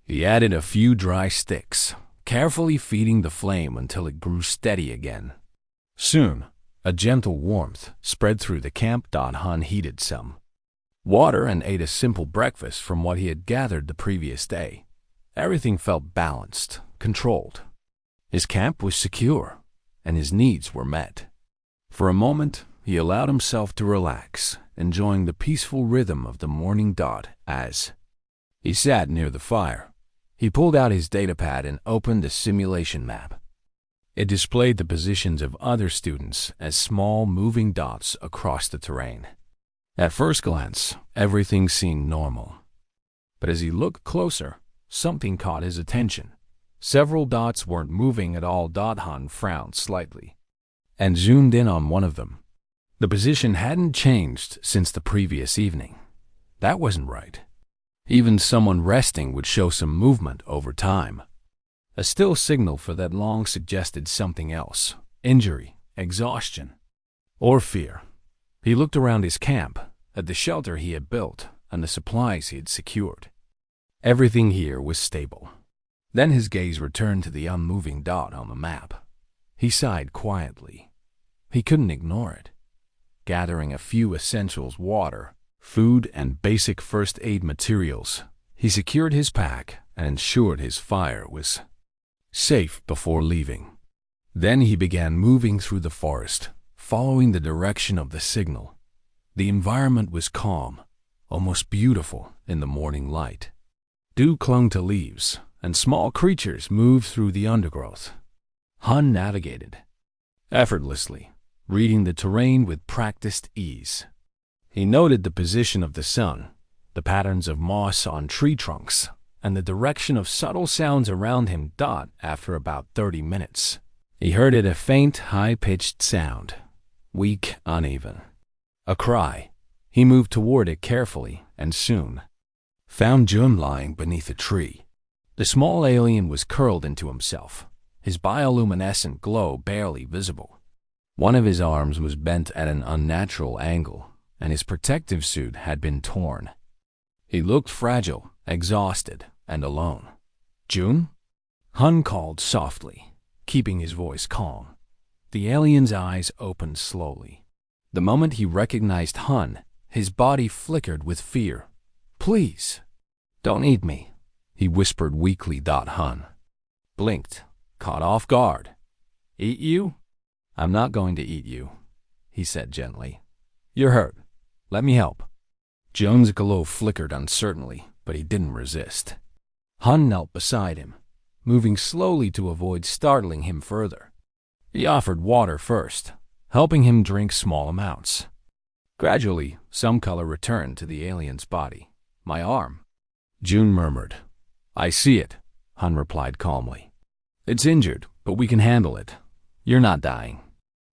Speaker 1: He added a few dry sticks, carefully feeding the flame until it grew steady again. Soon, a gentle warmth spread through the camp. Hun heated some water and ate a simple breakfast from what he had gathered the previous day. Everything felt balanced, controlled. His camp was secure, and his needs were met. For a moment, he allowed himself to relax, enjoying the peaceful rhythm of the morning dot as he sat near the fire. He pulled out his datapad and opened a simulation map. It displayed the positions of other students as small moving dots across the terrain. At first glance, everything seemed normal. But as he looked closer, something caught his attention. Several dots weren't moving at all. Hun frowned slightly and zoomed in on one of them. The position hadn't changed since the previous evening. That wasn't right. Even someone resting would show some movement over time. A still signal for that long suggested something else: injury, exhaustion, or fear. He looked around his camp, at the shelter he had built, and the supplies he had secured. Everything here was stable. Then his gaze returned to the unmoving dot on the map. He sighed quietly. He couldn't ignore it. Gathering a few essentials: water, food, and basic first aid materials, he secured his pack and ensured his fire was safe before leaving. Then he began moving through the forest, following the direction of the signal. The environment was calm, almost beautiful in the morning light. Dew clung to leaves, and small creatures moved through the undergrowth. Hun navigated effortlessly, reading the terrain with practiced ease. He noted the position of the sun, the patterns of moss on tree trunks, and the direction of subtle sounds around him. After about 30 minutes, he heard it: a faint, high-pitched sound, weak, uneven. A cry. He moved toward it carefully and soon found Jun lying beneath a tree. The small alien was curled into himself, his bioluminescent glow barely visible. One of his arms was bent at an unnatural angle, and his protective suit had been torn. He looked fragile, exhausted, and alone. "Jun?" Hun called softly, keeping his voice calm. The alien's eyes opened slowly. The moment he recognized Hun, his body flickered with fear. "Please, don't eat me," he whispered weakly. Hun blinked, caught off guard. "Eat you? I'm not going to eat you," he said gently. "You're hurt. Let me help." Jun's glow flickered uncertainly, but he didn't resist. Hun knelt beside him, moving slowly to avoid startling him further. He offered water first, helping him drink small amounts. Gradually, some color returned to the alien's body. "My arm," Jun murmured. "I see it," Hun replied calmly. "It's injured, but we can handle it. You're not dying."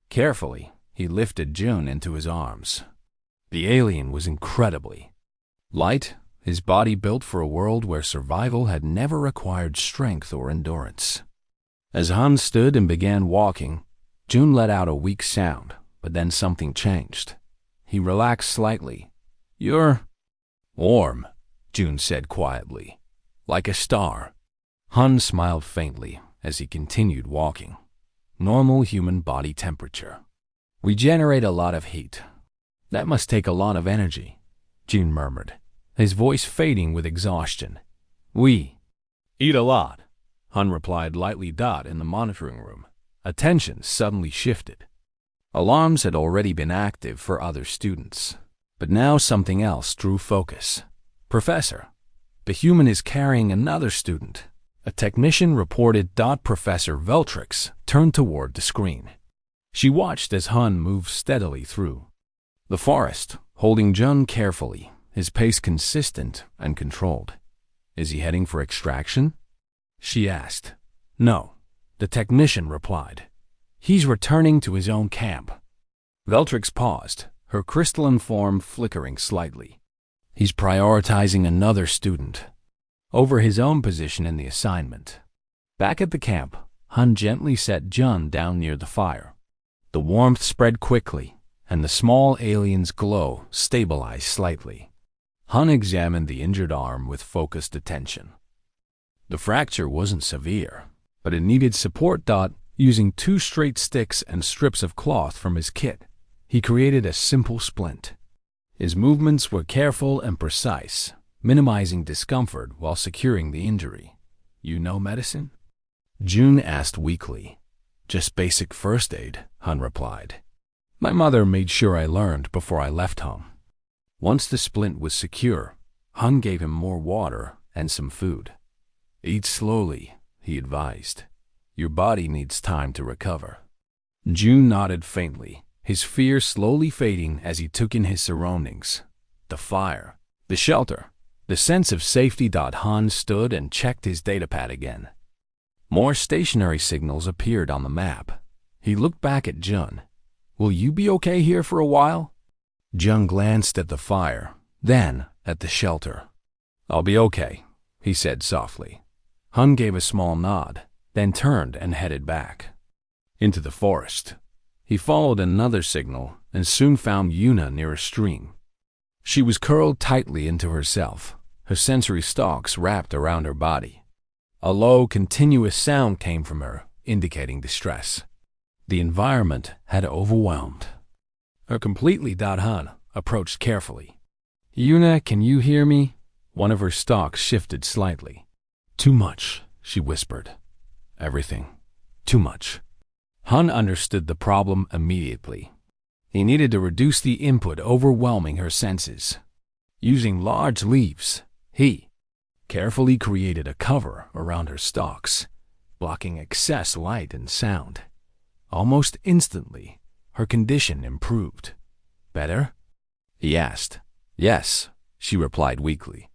Speaker 1: Carefully, he lifted Jun into his arms. The alien was incredibly light, his body built for a world where survival had never required strength or endurance. As Hun stood and began walking, Jun let out a weak sound, But then something changed. He relaxed slightly. "You're warm," June said quietly. "Like a star." Hun smiled faintly as he continued walking. "Normal human body temperature. We generate a lot of heat. That must take a lot of energy," June murmured, his voice fading with exhaustion. "We eat a lot," Hun replied lightly. In the monitoring room, attention suddenly shifted. Alarms had already been active for other students, but now something else drew focus. "Professor, the human is carrying another student," a technician reported. Professor Veltrix turned toward the screen. She watched as Hun moved steadily through the forest, holding Jun carefully, his pace consistent and controlled. "Is he heading for extraction?" she asked. "No," the technician replied. "He's returning to his own camp." Veltrix paused, her crystalline form flickering slightly. "He's prioritizing another student over his own position in the assignment." Back at the camp, Hun gently set Jun down near the fire. The warmth spread quickly, and the small alien's glow stabilized slightly. Hun examined the injured arm with focused attention. The fracture wasn't severe, but it needed support. Using 2 straight sticks and strips of cloth from his kit, he created a simple splint. His movements were careful and precise, minimizing discomfort while securing the injury. "You know medicine?" June asked weakly. "Just basic first aid," Hun replied. "My mother made sure I learned before I left home." Once the splint was secure, Hun gave him more water and some food. "Eat slowly," he advised. "Your body needs time to recover." June nodded faintly, his fear slowly fading as he took in his surroundings. The fire, the shelter, the sense of safety. Han stood and checked his datapad again. More stationary signals appeared on the map. He looked back at Jun. "Will you be okay here for a while?" Jun glanced at the fire, then at the shelter. "I'll be okay," he said softly. Hun gave a small nod, then turned and headed back into the forest. He followed another signal and soon found Yuna near a stream. She was curled tightly into herself, her sensory stalks wrapped around her body. A low, continuous sound came from her, indicating distress. The environment had overwhelmed her completely. Hun approached carefully. "Yuna, can you hear me?" One of her stalks shifted slightly. "Too much," she whispered. "Everything. Too much." Hun understood the problem immediately. He needed to reduce the input overwhelming her senses. Using large leaves, he carefully created a cover around her stalks, blocking excess light and sound. Almost instantly, her condition improved. "Better?" he asked. "Yes," she replied weakly,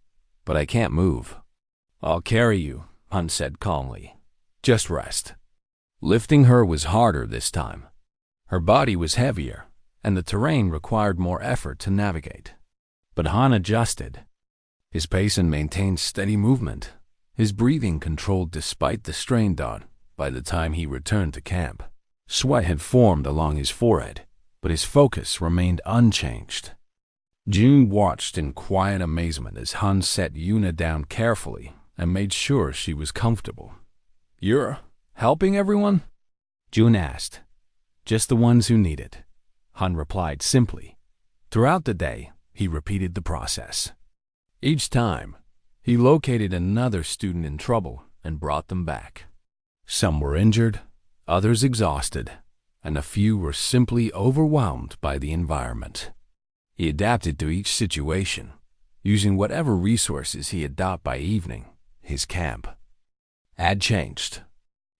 Speaker 1: "but I can't move." "I'll carry you," Hun said calmly. "Just rest." Lifting her was harder this time. Her body was heavier, and the terrain required more effort to navigate. But Han adjusted his pace and maintained steady movement, his breathing controlled despite the strain. By the time he returned to camp, sweat had formed along his forehead, but his focus remained unchanged. June watched in quiet amazement as Hun set Yuna down carefully and made sure she was comfortable. "You're helping everyone?" June asked. "Just the ones who need it," Hun replied simply. Throughout the day, he repeated the process. Each time, he located another student in trouble and brought them back. Some were injured, others exhausted, and a few were simply overwhelmed by the environment. He adapted to each situation, using whatever resources he had. By evening, his camp had changed.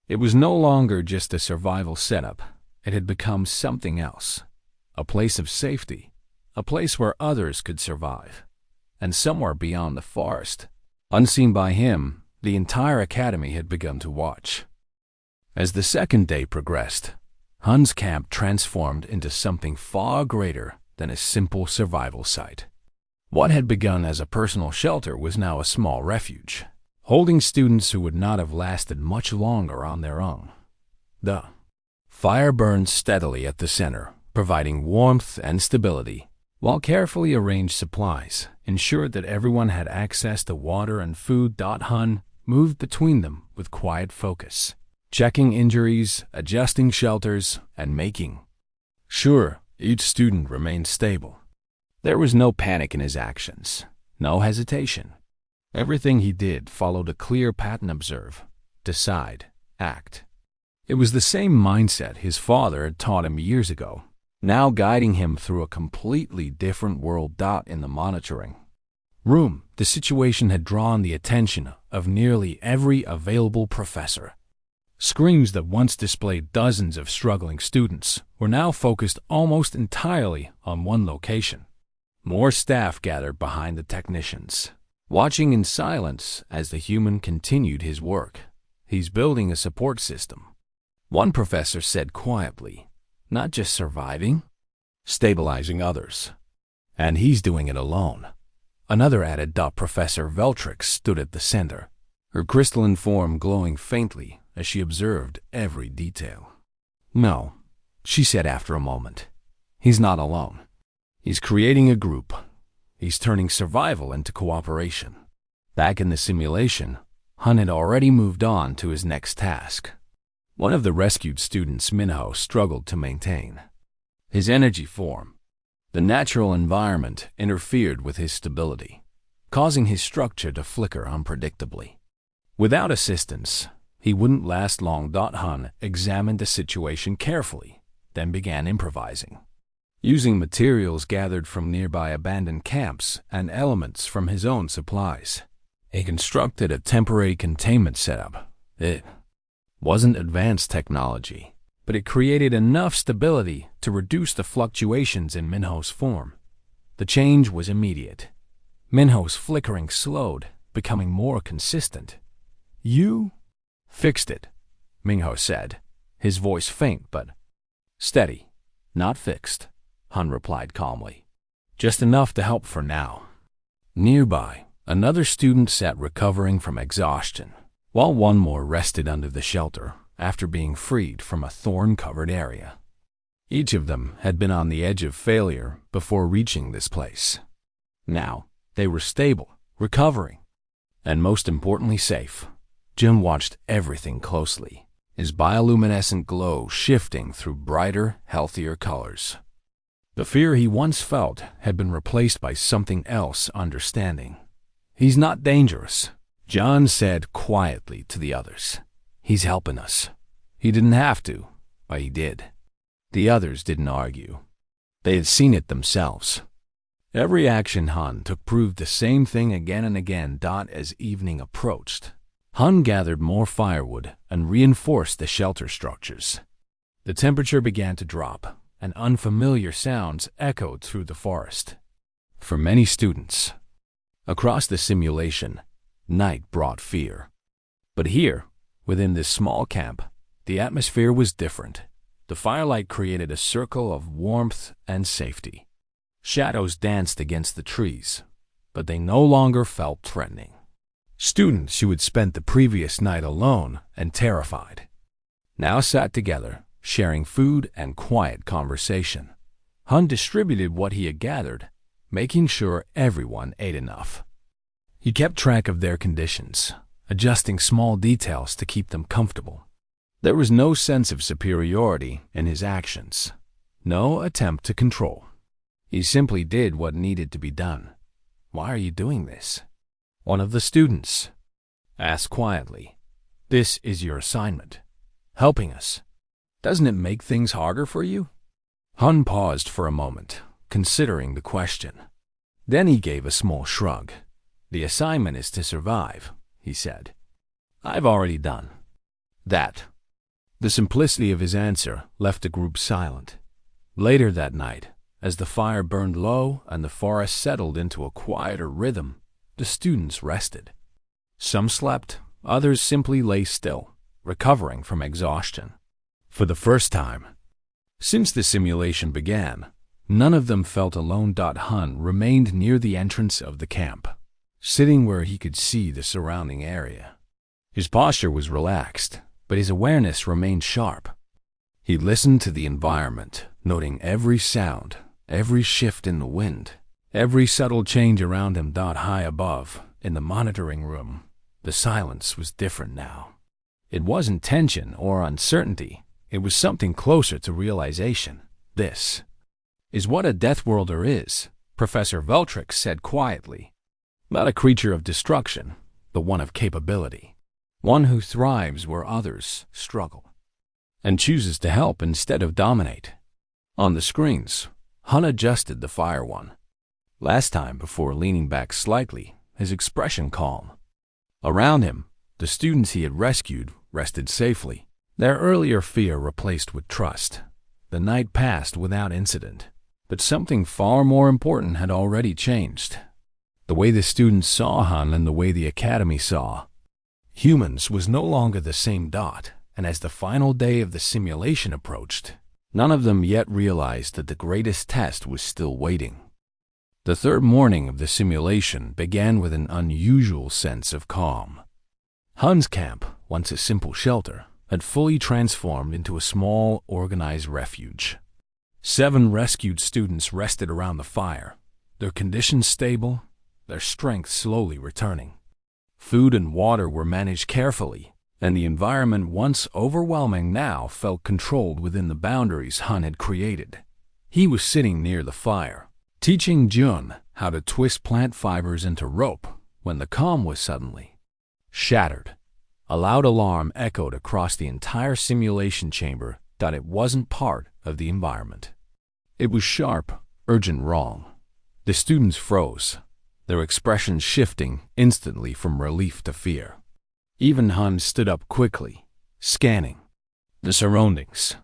Speaker 1: It was no longer just a survival setup. It had become something else. A place of safety, a place where others could survive. And somewhere beyond the forest, unseen by him, the entire academy had begun to watch. As the second day progressed, Hun's camp transformed into something far greater than a simple survival site. What had begun as a personal shelter was now a small refuge, holding students who would not have lasted much longer on their own. The fire burned steadily at the center, providing warmth and stability, while carefully arranged supplies ensured that everyone had access to water and food. Hun moved between them with quiet focus, checking injuries, adjusting shelters, and making sure each student remained stable. There was no panic in his actions, no hesitation. Everything he did followed a clear pattern: observe, decide, act. It was the same mindset his father had taught him years ago, now guiding him through a completely different world. In the monitoring room, the situation had drawn the attention of nearly every available professor. Screens that once displayed dozens of struggling students were now focused almost entirely on one location. More staff gathered behind the technicians, watching in silence as the human continued his work. He's building a support system, one professor said quietly. Not just surviving, stabilizing others. And he's doing it alone, another added. Professor Veltrix stood at the center, her crystalline form glowing faintly as she observed every detail. No, she said after a moment. He's not alone. He's creating a group. He's turning survival into cooperation. Back in the simulation, Hun had already moved on to his next task. One of the rescued students, Minho, struggled to maintain his energy form. The natural environment interfered with his stability, causing his structure to flicker unpredictably. Without assistance, he wouldn't last long. Hun examined the situation carefully, then began improvising. Using materials gathered from nearby abandoned camps and elements from his own supplies, he constructed a temporary containment setup. It wasn't advanced technology, but it created enough stability to reduce the fluctuations in Minho's form. The change was immediate. Minho's flickering slowed, becoming more consistent. You fixed it, Minho said, his voice faint but steady. Not fixed, Hun replied calmly. Just enough to help for now. Nearby, another student sat recovering from exhaustion, while one more rested under the shelter after being freed from a thorn-covered area. Each of them had been on the edge of failure before reaching this place. Now, they were stable, recovering, and most importantly safe. Jim watched everything closely, his bioluminescent glow shifting through brighter, healthier colors. The fear he once felt had been replaced by something else: understanding. He's not dangerous, John said quietly to the others. He's helping us. He didn't have to, but he did. The others didn't argue. They had seen it themselves. Every action Hun took proved the same thing again and again. As evening approached, Hun gathered more firewood and reinforced the shelter structures. The temperature began to drop, and unfamiliar sounds echoed through the forest. For many students across the simulation, night brought fear. But here, within this small camp, the atmosphere was different. The firelight created a circle of warmth and safety. Shadows danced against the trees, but they no longer felt threatening. Students who had spent the previous night alone and terrified now sat together, sharing food and quiet conversation. Hun distributed what he had gathered, making sure everyone ate enough. He kept track of their conditions, adjusting small details to keep them comfortable. There was no sense of superiority in his actions, no attempt to control. He simply did what needed to be done. "Why are you doing this?" one of the students asked quietly. "This is your assignment, helping us. Doesn't it make things harder for you?" Hun paused for a moment, considering the question. Then he gave a small shrug. "The assignment is to survive," he said. "I've already done that." The simplicity of his answer left the group silent. Later that night, as the fire burned low and the forest settled into a quieter rhythm, the students rested. Some slept, others simply lay still, recovering from exhaustion. For the first time since the simulation began, none of them felt alone. Hun remained near the entrance of the camp, sitting where he could see the surrounding area. His posture was relaxed, but his awareness remained sharp. He listened to the environment, noting every sound, every shift in the wind, every subtle change around him. High above, in the monitoring room, the silence was different now. It wasn't tension or uncertainty. It was something closer to realization. This is what a Deathworlder is, Professor Veltrix said quietly. Not a creature of destruction, but one of capability. One who thrives where others struggle, and chooses to help instead of dominate. On the screens, Hun adjusted the fire one. Last time, before leaning back slightly, his expression calm. Around him, the students he had rescued rested safely, their earlier fear replaced with trust. The night passed without incident, but something far more important had already changed. The way the students saw Hun and the way the Academy saw humans was no longer the same. And as the final day of the simulation approached, none of them yet realized that the greatest test was still waiting. The third morning of the simulation began with an unusual sense of calm. Hun's camp, once a simple shelter, had fully transformed into a small, organized refuge. 7 rescued students rested around the fire, their conditions stable, their strength slowly returning. Food and water were managed carefully, and the environment, once overwhelming, now felt controlled within the boundaries Hun had created. He was sitting near the fire, teaching Jun how to twist plant fibers into rope, when the calm was suddenly shattered. A loud alarm echoed across the entire simulation chamber that it wasn't part of the environment. It was sharp, urgent wrong. The students froze, their expressions shifting instantly from relief to fear. Even Hun stood up quickly, scanning the surroundings.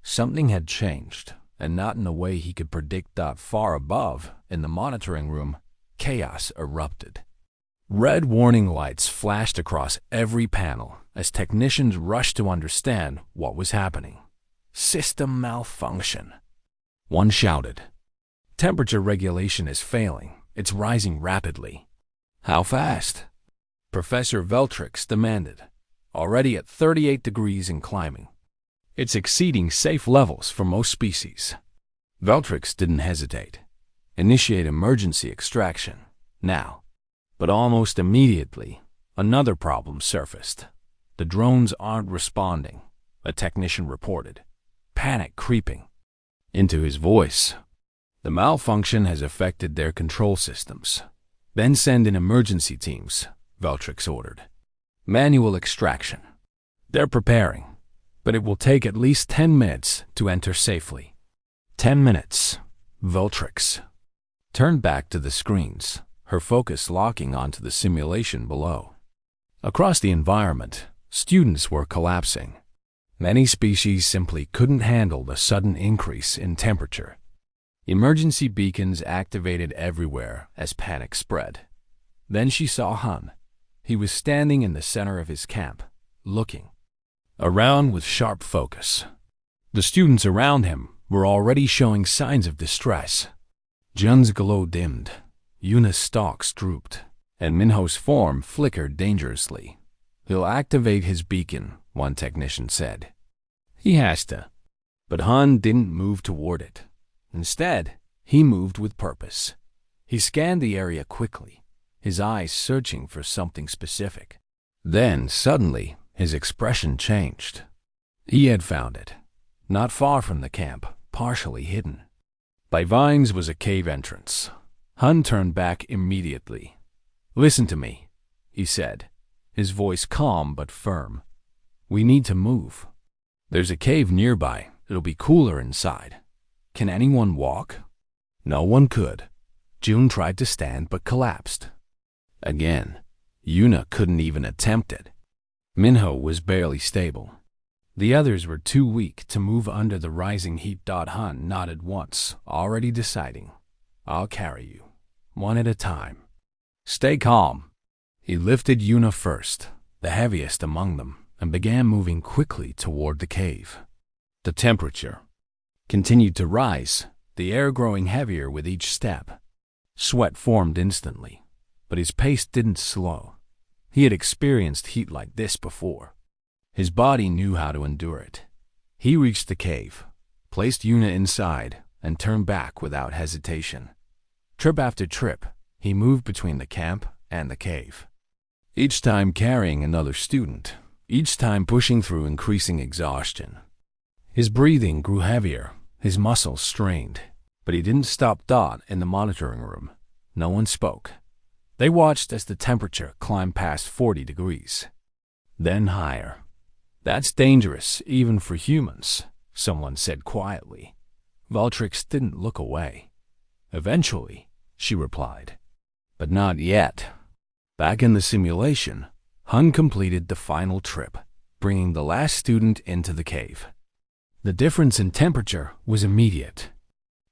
Speaker 1: Something had changed, and not in a way he could predict. Far above, in the monitoring room, chaos erupted. Red warning lights flashed across every panel as technicians rushed to understand what was happening. System malfunction. One shouted. Temperature regulation is failing. It's rising rapidly. How fast? Professor Veltrix demanded. Already at 38 degrees and climbing. It's exceeding safe levels for most species. Veltrix didn't hesitate. Initiate emergency extraction. Now. But almost immediately, another problem surfaced. The drones aren't responding, a technician reported. Panic creeping into his voice. The malfunction has affected their control systems. Then send in emergency teams, Veltrix ordered. Manual extraction. They're preparing, but it will take at least 10 minutes to enter safely. 10 minutes. Veltrix turned back to the screens, her focus locking onto the simulation below. Across the environment, students were collapsing. Many species simply couldn't handle the sudden increase in temperature. Emergency beacons activated everywhere as panic spread. Then she saw Hun. He was standing in the center of his camp, looking around with sharp focus. The students around him were already showing signs of distress. Jun's glow dimmed. Yuna's stalks drooped, and Minho's form flickered dangerously. He'll activate his beacon, one technician said. He has to. But Han didn't move toward it. Instead, he moved with purpose. He scanned the area quickly, his eyes searching for something specific. Then, suddenly, his expression changed. He had found it. Not far from the camp, partially hidden. By vines was a cave entrance. Hun turned back immediately. Listen to me, he said, his voice calm but firm. We need to move. There's a cave nearby. It'll be cooler inside. Can anyone walk? No one could. June tried to stand but collapsed. Again, Yuna couldn't even attempt it. Minho was barely stable. The others were too weak to move under the rising heat. Han nodded once, already deciding. I'll carry you, one at a time. Stay calm. He lifted Yuna first, the heaviest among them, and began moving quickly toward the cave. The temperature continued to rise, the air growing heavier with each step. Sweat formed instantly, but his pace didn't slow. He had experienced heat like this before. His body knew how to endure it. He reached the cave, placed Yuna inside, and turned back without hesitation. Trip after trip, he moved between the camp and the cave. Each time carrying another student, each time pushing through increasing exhaustion. His breathing grew heavier, his muscles strained, but he didn't stop. In the monitoring room, no one spoke. They watched as the temperature climbed past 40 degrees. Then higher. "That's dangerous, even for humans," someone said quietly. Valtrix didn't look away. "Eventually," she replied. "But not yet." Back in the simulation, Hun completed the final trip, bringing the last student into the cave. The difference in temperature was immediate.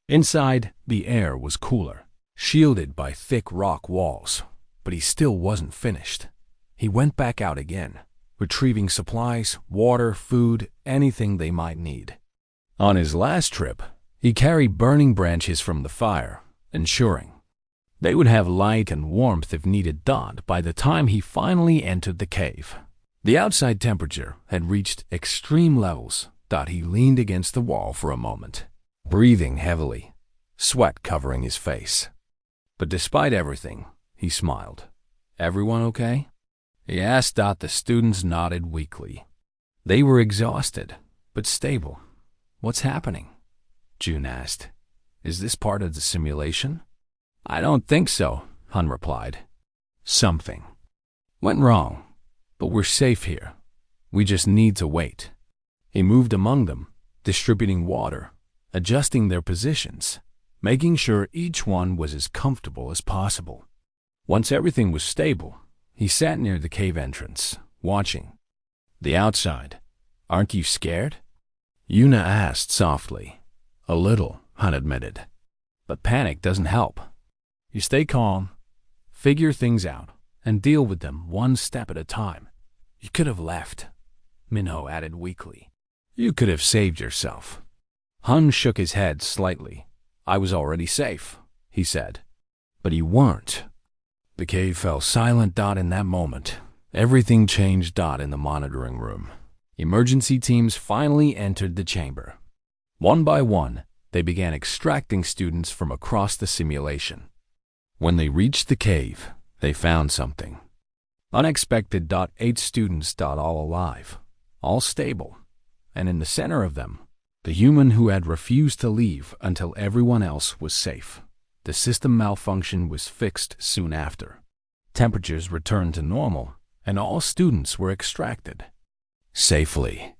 Speaker 1: Inside, the air was cooler, shielded by thick rock walls, but he still wasn't finished. He went back out again, retrieving supplies, water, food, anything they might need. On his last trip, he carried burning branches from the fire, ensuring they would have light and warmth if needed. By the time he finally entered the cave, the outside temperature had reached extreme levels. He leaned against the wall for a moment, breathing heavily, sweat covering his face. But despite everything, he smiled. "Everyone okay?" he asked. The students nodded weakly. They were exhausted, but stable. "What's happening?" June asked. "Is this part of the simulation?" "I don't think so," Hun replied. "Something went wrong, but we're safe here. We just need to wait." He moved among them, distributing water, adjusting their positions, making sure each one was as comfortable as possible. Once everything was stable, he sat near the cave entrance, watching the outside. "Aren't you scared?" Yuna asked softly. "A little," Hun admitted. "But panic doesn't help. You stay calm, figure things out, and deal with them one step at a time." "You could have left," Minho added weakly. "You could have saved yourself." Hun shook his head slightly. "I was already safe," he said. "But you weren't." The cave fell silent. In that moment, everything changed. In the monitoring room, emergency teams finally entered the chamber. One by one, they began extracting students from across the simulation. When they reached the cave, they found something unexpected. 8 students. All alive, all stable. And in the center of them, the human who had refused to leave until everyone else was safe. The system malfunction was fixed soon after. Temperatures returned to normal, and all students were extracted safely.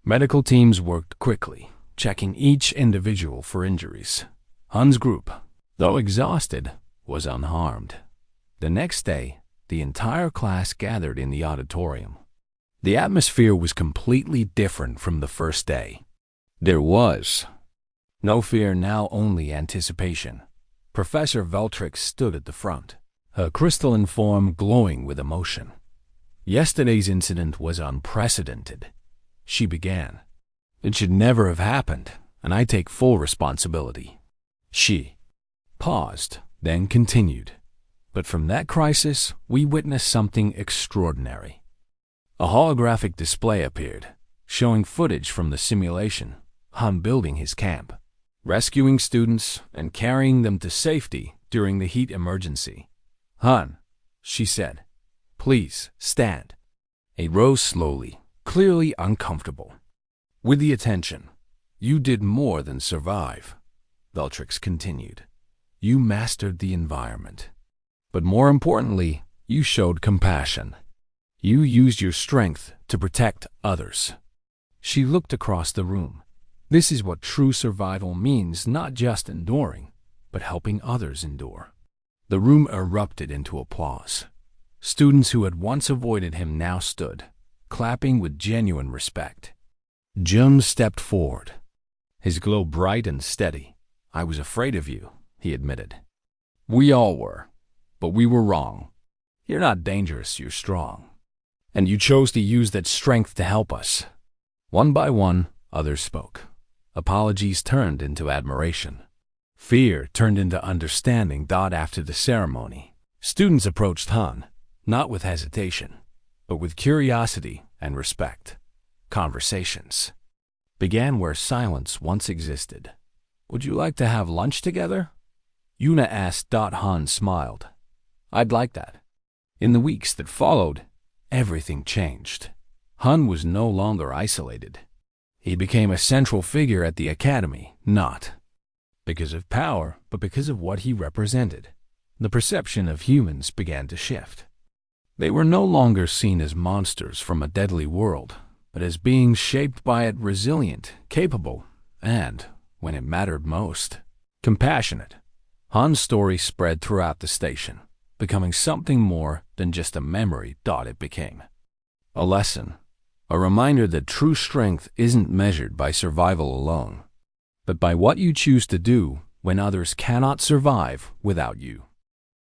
Speaker 1: Medical teams worked quickly, checking each individual for injuries. Hun's group, though exhausted, was unharmed. The next day, the entire class gathered in the auditorium. The atmosphere was completely different from the first day. There was no fear, now only anticipation. Professor Valtrix stood at the front, her crystalline form glowing with emotion. "Yesterday's incident was unprecedented," she began. "It should never have happened, and I take full responsibility." She paused, then continued. "But from that crisis, we witnessed something extraordinary." A holographic display appeared, showing footage from the simulation, Hun building his camp, rescuing students, and carrying them to safety during the heat emergency. "Hun," she said, "please stand." He rose slowly, clearly uncomfortable. "With the attention, you did more than survive," Valtrix continued. "You mastered the environment. But more importantly, you showed compassion. You used your strength to protect others." She looked across the room. This is what true survival means, not just enduring, but helping others endure. The room erupted into applause. Students who had once avoided him now stood, clapping with genuine respect. Jun stepped forward, his glow bright and steady. "I was afraid of you," he admitted. "We all were, but we were wrong. You're not dangerous, you're strong. And you chose to use that strength to help us." One by one, others spoke. Apologies turned into admiration. Fear turned into understanding. After the ceremony, students approached Han, not with hesitation, but with curiosity and respect. Conversations began where silence once existed. "Would you like to have lunch together?" Yuna asked. Han smiled. "I'd like that." In the weeks that followed, everything changed. Han was no longer isolated. He became a central figure at the academy, not because of power, but because of what he represented. The perception of humans began to shift. They were no longer seen as monsters from a deadly world, but as beings shaped by it, resilient, capable, and, when it mattered most, compassionate. Han's story spread throughout the station, becoming something more than just a memory. It became a lesson, a reminder that true strength isn't measured by survival alone, but by what you choose to do when others cannot survive without you.